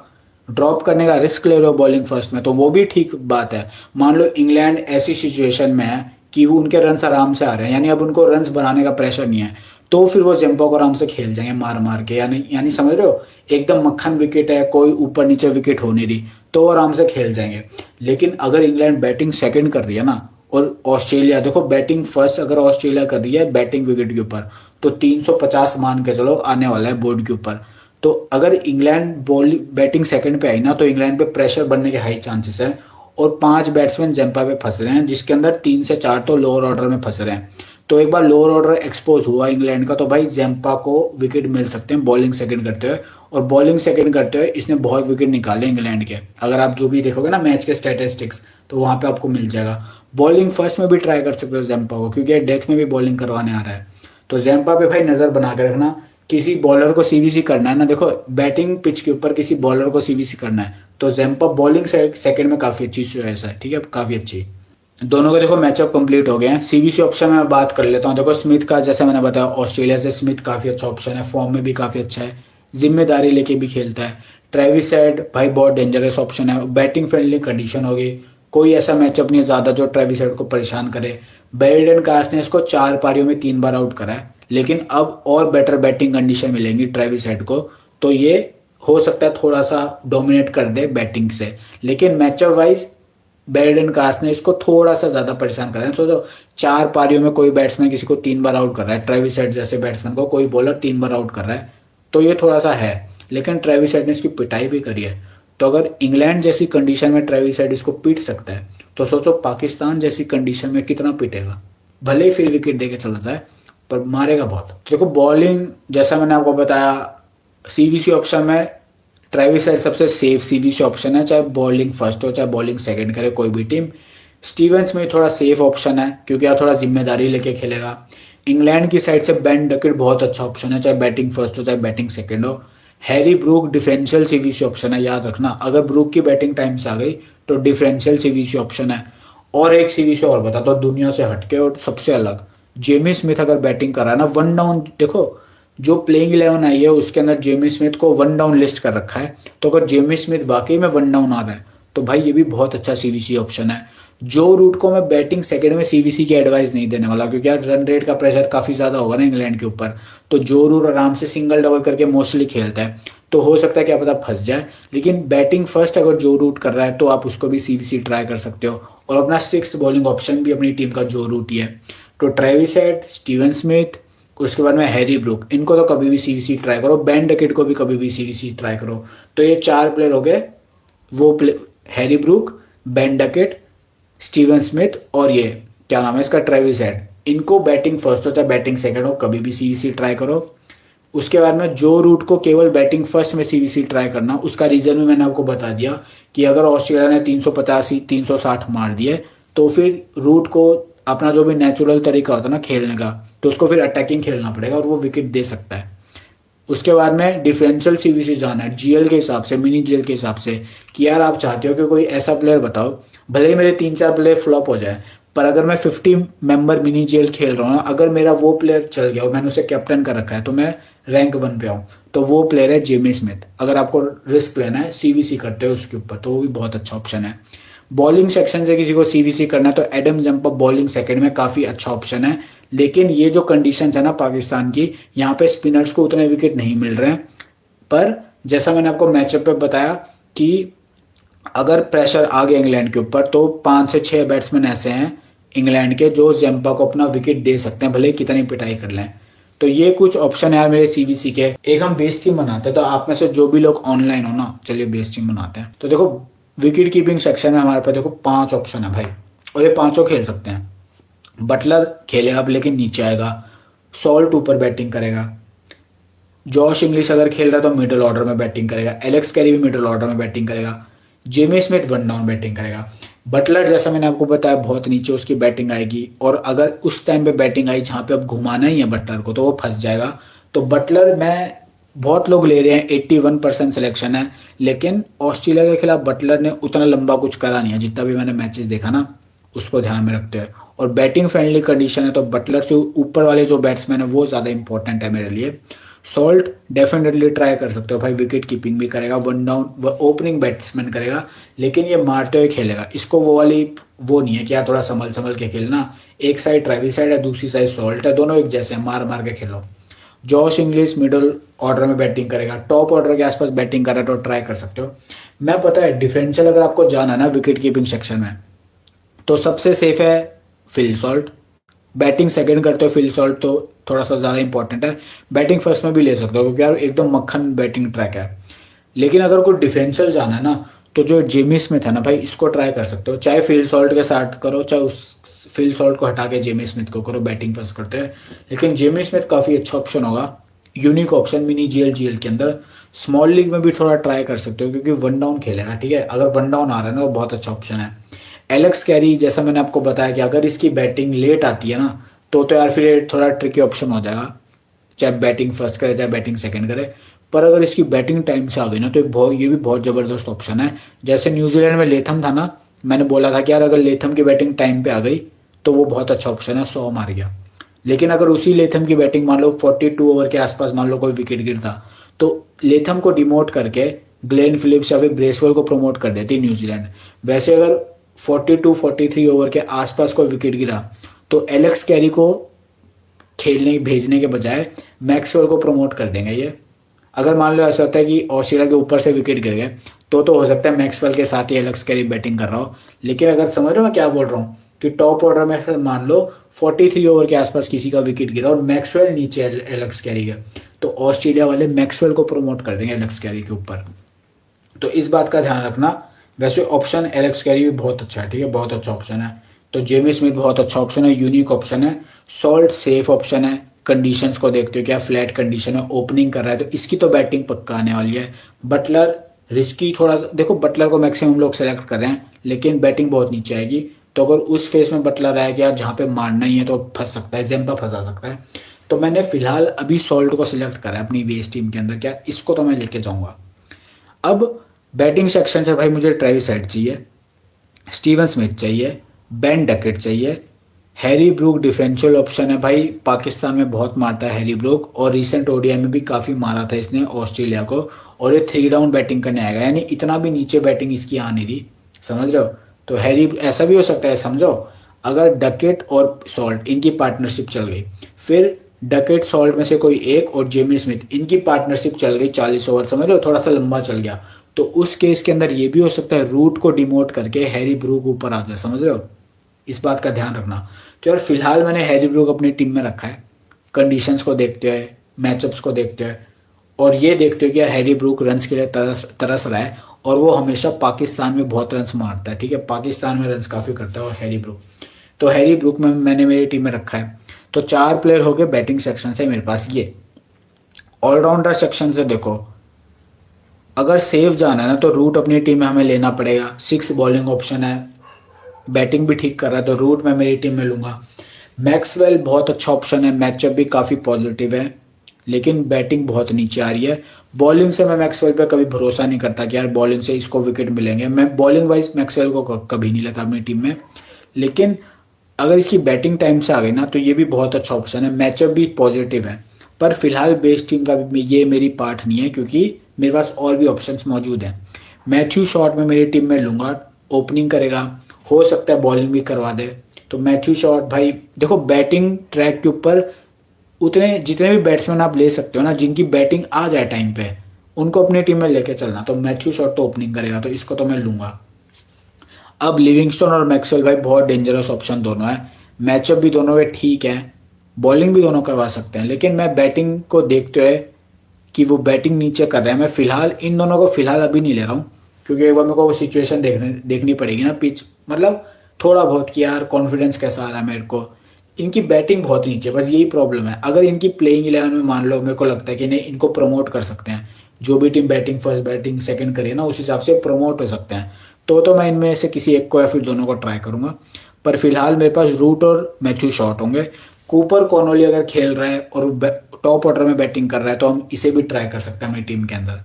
ड्रॉप करने का रिस्क ले रहे हो बॉलिंग फर्स्ट में तो वो भी ठीक बात है। मान लो इंग्लैंड ऐसी सिचुएशन में है कि वो उनके रन्स आराम से आ रहे हैं, यानी अब उनको रन्स बनाने का प्रेशर नहीं है, तो फिर वो जंपा को आराम से खेल जाएंगे मार मार के, यानी यानी समझ रहे हो, एकदम मक्खन विकेट है, कोई ऊपर नीचे विकेट हो नहीं रही, तो वो आराम से खेल जाएंगे। लेकिन अगर इंग्लैंड बैटिंग सेकंड कर रही है ना, और ऑस्ट्रेलिया देखो बैटिंग फर्स्ट अगर ऑस्ट्रेलिया कर रही है बैटिंग विकेट के ऊपर, तो 350 मान के चलो आने वाला है बोर्ड के ऊपर। तो अगर इंग्लैंड बॉल बैटिंग सेकंड पे आई ना, तो इंग्लैंड पे प्रेशर बनने के हाई चांसेस है। और 5 बैट्समैन जंपा पे फंस रहे हैं, जिसके अंदर 3 से 4 तो लोअर ऑर्डर में फंस रहे हैं। तो एक बार लोअर ऑर्डर एक्सपोज हुआ इंग्लैंड का, तो भाई जंपा को विकेट मिल सकते हैं बॉलिंग सेकंड करते हुए। और बॉलिंग सेकंड करते हुए इसने बहुत विकेट निकाले इंग्लैंड के, अगर आप जो भी देखोगे ना मैच के स्टैटिस्टिक्स, तो वहां पे आपको मिल जाएगा। बॉलिंग फर्स्ट में भी ट्राई कर सकते हो जंपा को, क्योंकि डेथ में भी बॉलिंग करवाने आ रहा है। तो जंपा पे भाई नजर बना के रखना। किसी बॉलर को सीवीसी करना है ना, देखो बैटिंग पिच के ऊपर किसी बॉलर को सीवीसी करना है, तो जंपा बॉलिंग सेकंड में काफी अच्छी चॉइस है, ठीक है, काफी अच्छी। दोनों के देखो मैचअप कंप्लीट हो गए हैं। सीवीसी ऑप्शन में मैं बात कर लेता हूँ। देखो स्मिथ का, जैसे मैंने बताया ऑस्ट्रेलिया से स्मिथ काफी अच्छा ऑप्शन है, फॉर्म में भी काफी अच्छा है, जिम्मेदारी लेके भी खेलता है। ट्रेविस हेड भाई बहुत डेंजरस ऑप्शन है, बैटिंग फ्रेंडली कंडीशन होगी, कोई ऐसा मैचअप नहीं ज्यादा जो ट्रेविस हेड को परेशान करे। बेरेडन कार्स ने इसको 4 पारियों में 3 बार आउट करा है, लेकिन अब और बेटर बैटिंग कंडीशन मिलेंगी ट्रेविस हेड को, तो ये हो सकता है थोड़ा सा डोमिनेट कर दे बैटिंग से। लेकिन मैचअप वाइज बेरेडन कार्स ने इसको थोड़ा सा ज्यादा परेशान कर रहा है। तो 4 पारियों में कोई बैट्समैन किसी को 3 बार आउट कर रहा है, ट्रेविस हेड जैसे बैट्समैन को कोई बॉलर 3 बार आउट कर रहा है, तो ये थोड़ा सा है। लेकिन ट्रेविस हेड ने इसकी पिटाई भी करी है, तो अगर इंग्लैंड जैसी कंडीशन में ट्रेविस हेड इसको पीट सकता है, तो सोचो पाकिस्तान जैसी कंडीशन में कितना पीटेगा। भले ही फिर विकेट देके चला जाए, पर मारेगा बहुत। तो देखो बॉलिंग जैसा मैंने आपको बताया, सीवीसी ऑप्शन में ट्रेविस हेड सबसे सेफ सीवीसी ऑप्शन है, चाहे बॉलिंग फर्स्ट हो चाहे बॉलिंग सेकंड करे कोई भी टीम। स्टीवंस में थोड़ा सेफ ऑप्शन है, क्योंकि यार थोड़ा जिम्मेदारी लेके खेलेगा। इंग्लैंड की साइड से बेन डकेट बहुत अच्छा ऑप्शन है, चाहे बैटिंग फर्स्ट हो चाहे बैटिंग सेकंड हो। Harry Brook differential CVC option है, याद रखना, अगर ब्रूक की बैटिंग टाइम से आ गई तो डिफरेंशियल सीवीसी ऑप्शन है। और एक सीवीसी और बता दो दुनिया से हटके और सबसे अलग, जेमी स्मिथ अगर बैटिंग कर रहा है ना, 1 डाउन, देखो जो प्लेइंग 11 आई है उसके अंदर जेमी स्मिथ को 1 डाउन लिस्ट कर रखा है, तो अगर जेमी स्मिथ वाकई में 1 डाउन आ रहा है, तो भाई ये भी बहुत अच्छा सीवीसी ऑप्शन है। जो रूट को मैं बैटिंग सेकंड में सीवीसी की एडवाइस नहीं देने वाला, क्योंकि यार रन रेट का प्रेशर काफी ज्यादा होगा ना इंग्लैंड के ऊपर। तो जो रूट आराम से सिंगल डबल करके मोस्टली खेलता है, तो हो सकता है क्या पता फंस जाए। लेकिन बैटिंग फर्स्ट अगर जो रूट कर रहा है, तो आप उसको भी सीवीसी ट्राई कर सकते हो। और अपना 6th बॉलिंग ऑप्शन भी अपनी टीम का जो रूट ही है। तो ट्रेविस हेड, स्टीवन स्मिथ, उसके बाद में हैरी ब्रूक, इनको तो कभी भी सीवीसी ट्राई करो, बेन डकेट को भी कभी भी सीवीसी ट्राई करो। तो ये 4 प्लेयर हो गए, वो Harry Brook, Ben Duckett, Steven Smith और ये क्या नाम है इसका ट्रेविस हेड, इनको बैटिंग फर्स्ट हो चाहे बैटिंग सेकंड हो कभी भी सीवीसी ट्राई करो। उसके बाद में जो रूट को केवल बैटिंग फर्स्ट में सीवीसी ट्राई करना, उसका रीजन भी मैंने आपको बता दिया कि अगर ऑस्ट्रेलिया ने 385 360 मार दिए, तो फिर रूट को अपना जो भी नेचुरल तरीका होता है ना खेलने का, तो उसको फिर अटैकिंग खेलना पड़ेगा और वो विकेट दे सकता है। उसके बाद में डिफरेंशियल सीवीसी जाना है जीएल के हिसाब से, मिनी जीएल के हिसाब से, कि यार आप चाहते हो कि कोई ऐसा प्लेयर बताओ, भले ही मेरे 3-4 प्लेयर फ्लॉप हो जाए, पर अगर मैं 50 मेंबर मिनी जेल खेल रहा हूँ, अगर मेरा वो प्लेयर चल गया और मैंने उसे कैप्टन कर रखा है, तो मैं रैंक 1 पे आऊँ, तो वो प्लेयर है जेमी स्मिथ। अगर आपको रिस्क लेना है सीवीसी करते हो उसके ऊपर, तो वो भी बहुत अच्छा ऑप्शन है। बॉलिंग सेक्शन से किसी को सीवीसी करना है, तो एडम जंपा बॉलिंग सेकंड में काफी अच्छा ऑप्शन है। लेकिन ये जो कंडीशंस है ना पाकिस्तान की, यहाँ पे स्पिनर्स को उतने विकेट नहीं मिल रहे हैं। पर जैसा मैंने आपको मैचअप पे बताया कि अगर प्रेशर आ गया इंग्लैंड के ऊपर, तो 5 से 6 बैट्समैन ऐसे हैं इंग्लैंड के जो जंपा को अपना विकेट दे सकते हैं, भले ही कितनी पिटाई कर लें। तो ये कुछ ऑप्शन है यार मेरे सीवीसी के। एक हम बेस टीम बनाते हैं, तो आप में से जो भी लोग ऑनलाइन हो ना, चलिए बेस टीम बनाते हैं। तो देखो विकेट कीपिंग सेक्शन में हमारे पास देखो 5 ऑप्शन है भाई, और ये पांचों खेल सकते हैं। बटलर खेलेगा अब लेकिन नीचे आएगा, सॉल्ट ऊपर बैटिंग करेगा, जॉश इंग्लिश अगर खेल रहा है तो मिडिल ऑर्डर में बैटिंग करेगा, एलेक्स कैरी भी मिडिल ऑर्डर में बैटिंग करेगा, जेमी स्मिथ 1 डाउन बैटिंग करेगा। बटलर जैसा मैंने आपको बताया बहुत नीचे उसकी बैटिंग आएगी, और अगर उस टाइम पे बैटिंग आई जहाँ पे अब घुमाना ही है बटलर को तो वो फंस जाएगा। तो बटलर मैं बहुत लोग ले रहे हैं, 81% सिलेक्शन है, लेकिन ऑस्ट्रेलिया के खिलाफ बटलर ने उतना लंबा कुछ करा नहीं है जितना भी मैंने मैचेस देखा ना, उसको ध्यान में रखते हुए। और बैटिंग फ्रेंडली कंडीशन है तो बटलर से ऊपर वाले जो बैट्समैन है वो ज़्यादा इंपॉर्टेंट है मेरे लिए। सॉल्ट डेफिनेटली ट्राई कर सकते हो भाई, विकेट कीपिंग भी करेगा, वन डाउन ओपनिंग बैट्समैन करेगा, लेकिन ये मारते हुए खेलेगा। इसको वो वाली वो नहीं है कि यार थोड़ा संभल संभल के खेलना, एक साइड ट्रेविस हेड है दूसरी साइड सॉल्ट है, दोनों एक जैसे हैं, मार मार के खेलो। जॉश इंग्लिश मिडल ऑर्डर में बैटिंग करेगा, टॉप ऑर्डर के आसपास बैटिंग कर रहा है तो ट्राई कर सकते हो। मैं पता है डिफरेंशियल अगर आपको जाना है ना विकेट कीपिंग सेक्शन में, तो सबसे सेफ है फिल सॉल्ट। बैटिंग सेकंड करते हो फिल सॉल्ट तो थोड़ा सा ज़्यादा इंपॉर्टेंट है, बैटिंग फर्स्ट में भी ले सकते हो क्योंकि यार एकदम मक्खन बैटिंग ट्रैक है। लेकिन अगर कोई डिफरेंशियल जाना है ना तो जो जेमी स्मिथ है ना भाई, इसको ट्राई कर सकते हो, चाहे फिल सॉल्ट के साथ करो चाहे उस फिल सॉल्ट को हटा के जेमी स्मिथ को करो, बैटिंग फर्स्ट करते हैं। लेकिन जेमी स्मिथ काफ़ी अच्छा ऑप्शन होगा, यूनिक ऑप्शन मिनी जीएल के अंदर। स्मॉल लीग में भी थोड़ा ट्राई कर सकते हो क्योंकि वन डाउन खेलेगा, ठीक है, अगर वन डाउन आ रहा है ना तो बहुत अच्छा ऑप्शन है। एलेक्स कैरी जैसा मैंने आपको बताया कि अगर इसकी बैटिंग लेट आती है ना तो यार फिर थोड़ा ट्रिकी ऑप्शन हो जाएगा, चाहे बैटिंग फर्स्ट करे चाहे बैटिंग सेकंड करे। पर अगर इसकी बैटिंग टाइम से आ गई ना तो ये भी बहुत ज़बरदस्त ऑप्शन है। जैसे न्यूजीलैंड में लेथम था ना, मैंने बोला था कि यार अगर लेथम की बैटिंग टाइम पे आ गई तो वो बहुत अच्छा ऑप्शन है, 100 मार गया। लेकिन अगर उसी लेथम की बैटिंग मान लो 42 ओवर के आसपास मान लो कोई विकेट गिरता तो लेथम को डिमोट करके ग्लेन फिलिप्स या फिर ब्रेसवेल को प्रमोट कर देती न्यूजीलैंड। वैसे अगर 42-43 ओवर के आसपास कोई विकेट गिरा तो एलेक्स कैरी को खेलने भेजने के बजाय मैक्सवेल को प्रमोट कर देंगे ये। अगर मान लो ऐसा होता है कि ऑस्ट्रेलिया के ऊपर से विकेट गिर गए तो हो सकता है मैक्सवेल के साथ ही एलेक्स कैरी बैटिंग कर रहा हो। लेकिन अगर समझ रहे हो मैं क्या बोल रहा हूँ कि टॉप ऑर्डर में मान लो 43 ओवर के आसपास किसी का विकेट गिरा और मैक्सवेल नीचे एलेक्स कैरी के, तो ऑस्ट्रेलिया वाले मैक्सवेल को प्रमोट कर देंगे एलेक्स कैरी के ऊपर। तो इस बात का ध्यान रखना। वैसे ऑप्शन एलेक्स कैरी भी बहुत अच्छा है, ठीक है, बहुत अच्छा ऑप्शन है। तो जेमी स्मिथ बहुत अच्छा ऑप्शन है, यूनिक ऑप्शन है। सॉल्ट सेफ ऑप्शन है, कंडीशंस को देखते हो क्या फ्लैट कंडीशन है, ओपनिंग कर रहा है तो इसकी तो बैटिंग पक्का आने वाली है। बटलर रिस्की थोड़ा सा, देखो बटलर को मैक्सिमम लोग सेलेक्ट कर रहे हैं लेकिन बैटिंग बहुत नीचे आएगी। तो अगर उस फेस में बटलर आया कि यार जहाँ पे मारना ही है तो फंस सकता है, जेम्पा फंसा सकता है। तो मैंने फिलहाल अभी सॉल्ट को सिलेक्ट करा है अपनी बेस टीम के अंदर, क्या इसको तो मैं लेके जाऊंगा। अब बैटिंग सेक्शन से भाई मुझे ट्रेविस हेड चाहिए, स्टीवन स्मिथ चाहिए, बेन डकेट चाहिए, हैरी ब्रूक डिफरेंशियल ऑप्शन है भाई, पाकिस्तान में बहुत मारता है हैरी ब्रूक और रिसेंट ओडीआई में भी काफ़ी मारा था इसने ऑस्ट्रेलिया को, और ये 3 डाउन बैटिंग करने आएगा, यानी इतना भी नीचे बैटिंग इसकी आ नहीं रही, समझ रहे हो। तो हैरी ऐसा भी हो सकता है समझो, अगर डकेट और सॉल्ट इनकी पार्टनरशिप चल गई, फिर डकेट सॉल्ट में से कोई एक और जेमी स्मिथ इनकी पार्टनरशिप चल गई 40 ओवर, समझ लो थोड़ा सा लंबा चल गया, तो उस केस के अंदर ये भी हो सकता है रूट को डिमोट करके हैरी ब्रूक ऊपर आ जाए, समझ रहे हो, इस बात का ध्यान रखना। तो यार फिलहाल मैंने हैरी ब्रूक अपनी टीम में रखा है, कंडीशंस को देखते हुए, मैचअप्स को देखते हुए, और ये देखते हुए कि यार हैरी ब्रूक रन्स के लिए तरस रहा है और वो हमेशा पाकिस्तान में बहुत रन्स मारता है, ठीक है, पाकिस्तान में रन्स काफ़ी करता है और हैरी ब्रूक, तो हैरी ब्रूक में मैंने मेरी टीम में रखा है। तो 4 प्लेयर हो गए बैटिंग सेक्शन से मेरे पास। ये ऑलराउंडर सेक्शन से देखो, अगर सेफ जाना है ना तो रूट अपनी टीम में हमें लेना पड़ेगा, 6 बॉलिंग ऑप्शन है, बैटिंग भी ठीक कर रहा है तो रूट मैं मेरी टीम में लूँगा। मैक्सवेल बहुत अच्छा ऑप्शन है, मैचअप भी काफ़ी पॉजिटिव है लेकिन बैटिंग बहुत नीचे आ रही है। बॉलिंग से मैं मैक्सवेल पे कभी भरोसा नहीं करता कि यार बॉलिंग से इसको विकेट मिलेंगे, मैं बॉलिंग वाइज मैक्सवेल को कभी नहीं लेता अपनी टीम में। लेकिन अगर इसकी बैटिंग टाइम से आ गई ना तो ये भी बहुत अच्छा ऑप्शन है, मैचअप भी पॉजिटिव है। पर फिलहाल बेस टीम का भी ये मेरी पार्ट नहीं है क्योंकि मेरे पास और भी ऑप्शंस मौजूद हैं। मैथ्यू शॉट में मेरी टीम में लूँगा, ओपनिंग करेगा, हो सकता है बॉलिंग भी करवा दे। तो मैथ्यू शॉट भाई देखो बैटिंग ट्रैक के ऊपर उतने जितने भी बैट्समैन आप ले सकते हो ना जिनकी बैटिंग आ जाए टाइम पे, उनको अपनी टीम में लेके चलना। तो मैथ्यू शॉट तो ओपनिंग करेगा तो इसको तो मैं लूँगा। अब लिविंगस्टोन और मैक्सवेल भाई बहुत डेंजरस ऑप्शन दोनों है, मैचअप भी दोनों के ठीक है, बॉलिंग भी दोनों करवा सकते हैं, लेकिन मैं बैटिंग को देखते हुए कि वो बैटिंग नीचे कर रहे हैं, मैं फिलहाल इन दोनों को फिलहाल अभी नहीं ले रहा हूँ क्योंकि एक बार मेरे को वो सिचुएशन देखनी पड़ेगी ना, पिच मतलब थोड़ा बहुत कि यार कॉन्फिडेंस कैसा आ रहा है मेरे को। इनकी बैटिंग बहुत नीचे, बस यही प्रॉब्लम है। अगर इनकी प्लेइंग 11 में मान लो मेरे को लगता है कि नहीं इनको प्रमोट कर सकते हैं, जो भी team batting first batting second करे ना उस हिसाब से प्रमोट हो सकते हैं। तो मैं इनमें से किसी एक को या फिर दोनों को ट्राई करूंगा। पर फिलहाल मेरे पास रूट और मैथ्यू शॉट होंगे। कूपर कॉनोली अगर खेल रहा है और टॉप ऑर्डर में बैटिंग कर रहा है तो हम इसे भी ट्राई कर सकते हैं अपनी टीम के अंदर।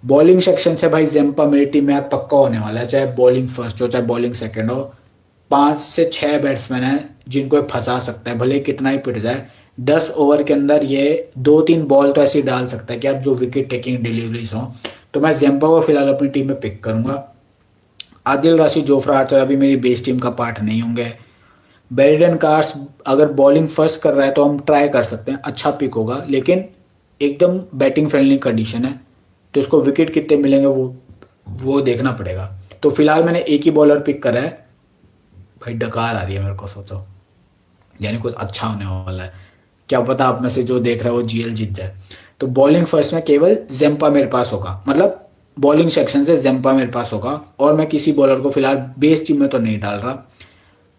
बॉलिंग सेक्शन से भाई जेम्पा मेरी टीम में यार पक्का होने वाला है, चाहे बॉलिंग फर्स्ट हो चाहे बॉलिंग सेकंड हो। 5 से 6 बैट्समैन हैं जिनको ये फंसा सकता है, भले कितना ही पिट जाए। 10 ओवर के अंदर ये 2-3 बॉल तो ऐसी डाल सकता है कि आप जो विकेट टेकिंग डिलीवरीज हों। तो मैं जेम्पा को फिलहाल अपनी टीम में पिक करूंगा। आदिल राशिद, जोफ्रा आर्चर अभी मेरी बेस टीम का पार्ट नहीं होंगे। बेरिडन कार्स अगर बॉलिंग फर्स्ट कर रहा है तो हम ट्राई कर सकते हैं, अच्छा पिक होगा, लेकिन एकदम बैटिंग फ्रेंडली कंडीशन है तो इसको विकेट कितने मिलेंगे वो देखना पड़ेगा। तो फिलहाल मैंने एक ही बॉलर पिक करा है। भाई डकार आ रही है मेरे को, सोचो यानी कुछ अच्छा होने वाला है, क्या पता आप में से जो देख रहा है वो जीएल जीत जाए। तो बॉलिंग फर्स्ट में केवल जेम्पा मेरे पास होगा, मतलब बॉलिंग सेक्शन से जेम्पा मेरे पास होगा, और मैं किसी बॉलर को फिलहाल बेस टीम में तो नहीं डाल रहा।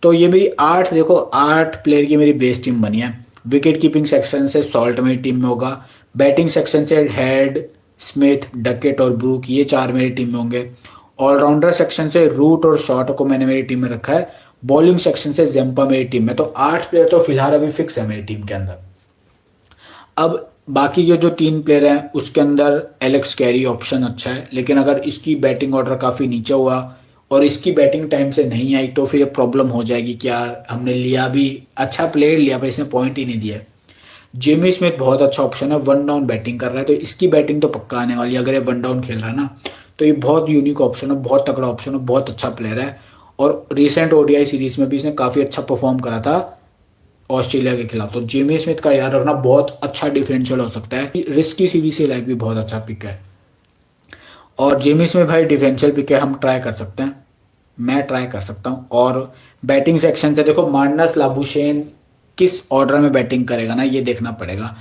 तो ये मेरी 8 प्लेयर की मेरी बेस टीम बनी है। विकेट कीपिंग सेक्शन से सॉल्ट मेरी टीम में होगा। बैटिंग सेक्शन से हेड, स्मिथ, डकेट और ब्रूक, ये 4 मेरी टीम में होंगे। ऑलराउंडर सेक्शन से रूट और शॉट को मैंने मेरी टीम में रखा है। बॉलिंग सेक्शन से जेम्पा मेरी टीम में। तो 8 प्लेयर तो फिलहाल अभी फिक्स है मेरी टीम के अंदर। अब बाकी के जो 3 प्लेयर हैं उसके अंदर एलेक्स कैरी ऑप्शन अच्छा है, लेकिन अगर इसकी बैटिंग ऑर्डर काफ़ी नीचे हुआ और इसकी बैटिंग टाइम से नहीं आई तो फिर ये प्रॉब्लम हो जाएगी कि यार हमने लिया भी अच्छा प्लेयर लिया पर इसने पॉइंट ही नहीं दिया। जेमी स्मिथ बहुत अच्छा ऑप्शन है, 1 डाउन बैटिंग कर रहा है तो इसकी बैटिंग तो पक्का आने वाली है। अगर ये 1 डाउन खेल रहा है ना तो ये बहुत यूनिक ऑप्शन है, बहुत तगड़ा ऑप्शन है, बहुत अच्छा प्लेयर है। और रिसेंट ओडीआई सीरीज में भी इसने काफ़ी अच्छा परफॉर्म करा था ऑस्ट्रेलिया के खिलाफ। तो जेमी स्मिथ का याद रखना, बहुत अच्छा डिफरेंशियल हो सकता है। रिस्की सीरीज से लाइक भी बहुत अच्छा पिक है और जेमी स्मिथ भाई डिफरेंशियल पिक है, हम ट्राई कर सकते हैं, मैं ट्राई कर सकता हूँ। और बैटिंग सेक्शन से देखो मार्नस लाबुशेन किस ऑर्डर में बैटिंग करेगा ना ये देखना पड़ेगा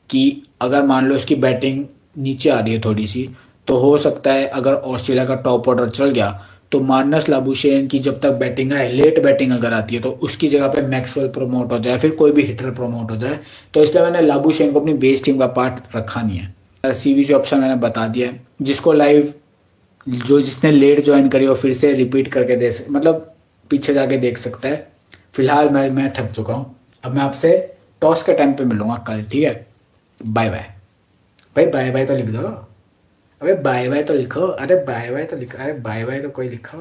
कि अगर मान लो इसकी बैटिंग नीचे आ रही है थोड़ी सी तो हो सकता है अगर ऑस्ट्रेलिया का टॉप ऑर्डर चल गया तो मार्नस लाबुशेन की जब तक बैटिंग आए, लेट बैटिंग अगर आती है तो उसकी जगह पे मैक्सवेल प्रमोट हो जाए, फिर कोई भी हिटर प्रमोट हो जाए। तो इसलिए मैंने लाबुशेन को अपनी बेस टीम का पार्ट रखा नहीं है। सीवीजी ऑप्शन मैंने बता दिया है, जिसको लाइव जिसने लेट ज्वाइन करी हो फिर से रिपीट करके मतलब पीछे जाके देख सकता है। फिलहाल मैं थक चुका हूँ, अब मैं आपसे टॉस के टाइम पे मिलूंगा कल, ठीक है? Bye bye. भाई बाय बाय तो लिख दो, अबे बाय बाय तो लिखो, अरे बाय बाय तो लिखो, अरे बाय बाय तो कोई लिखो।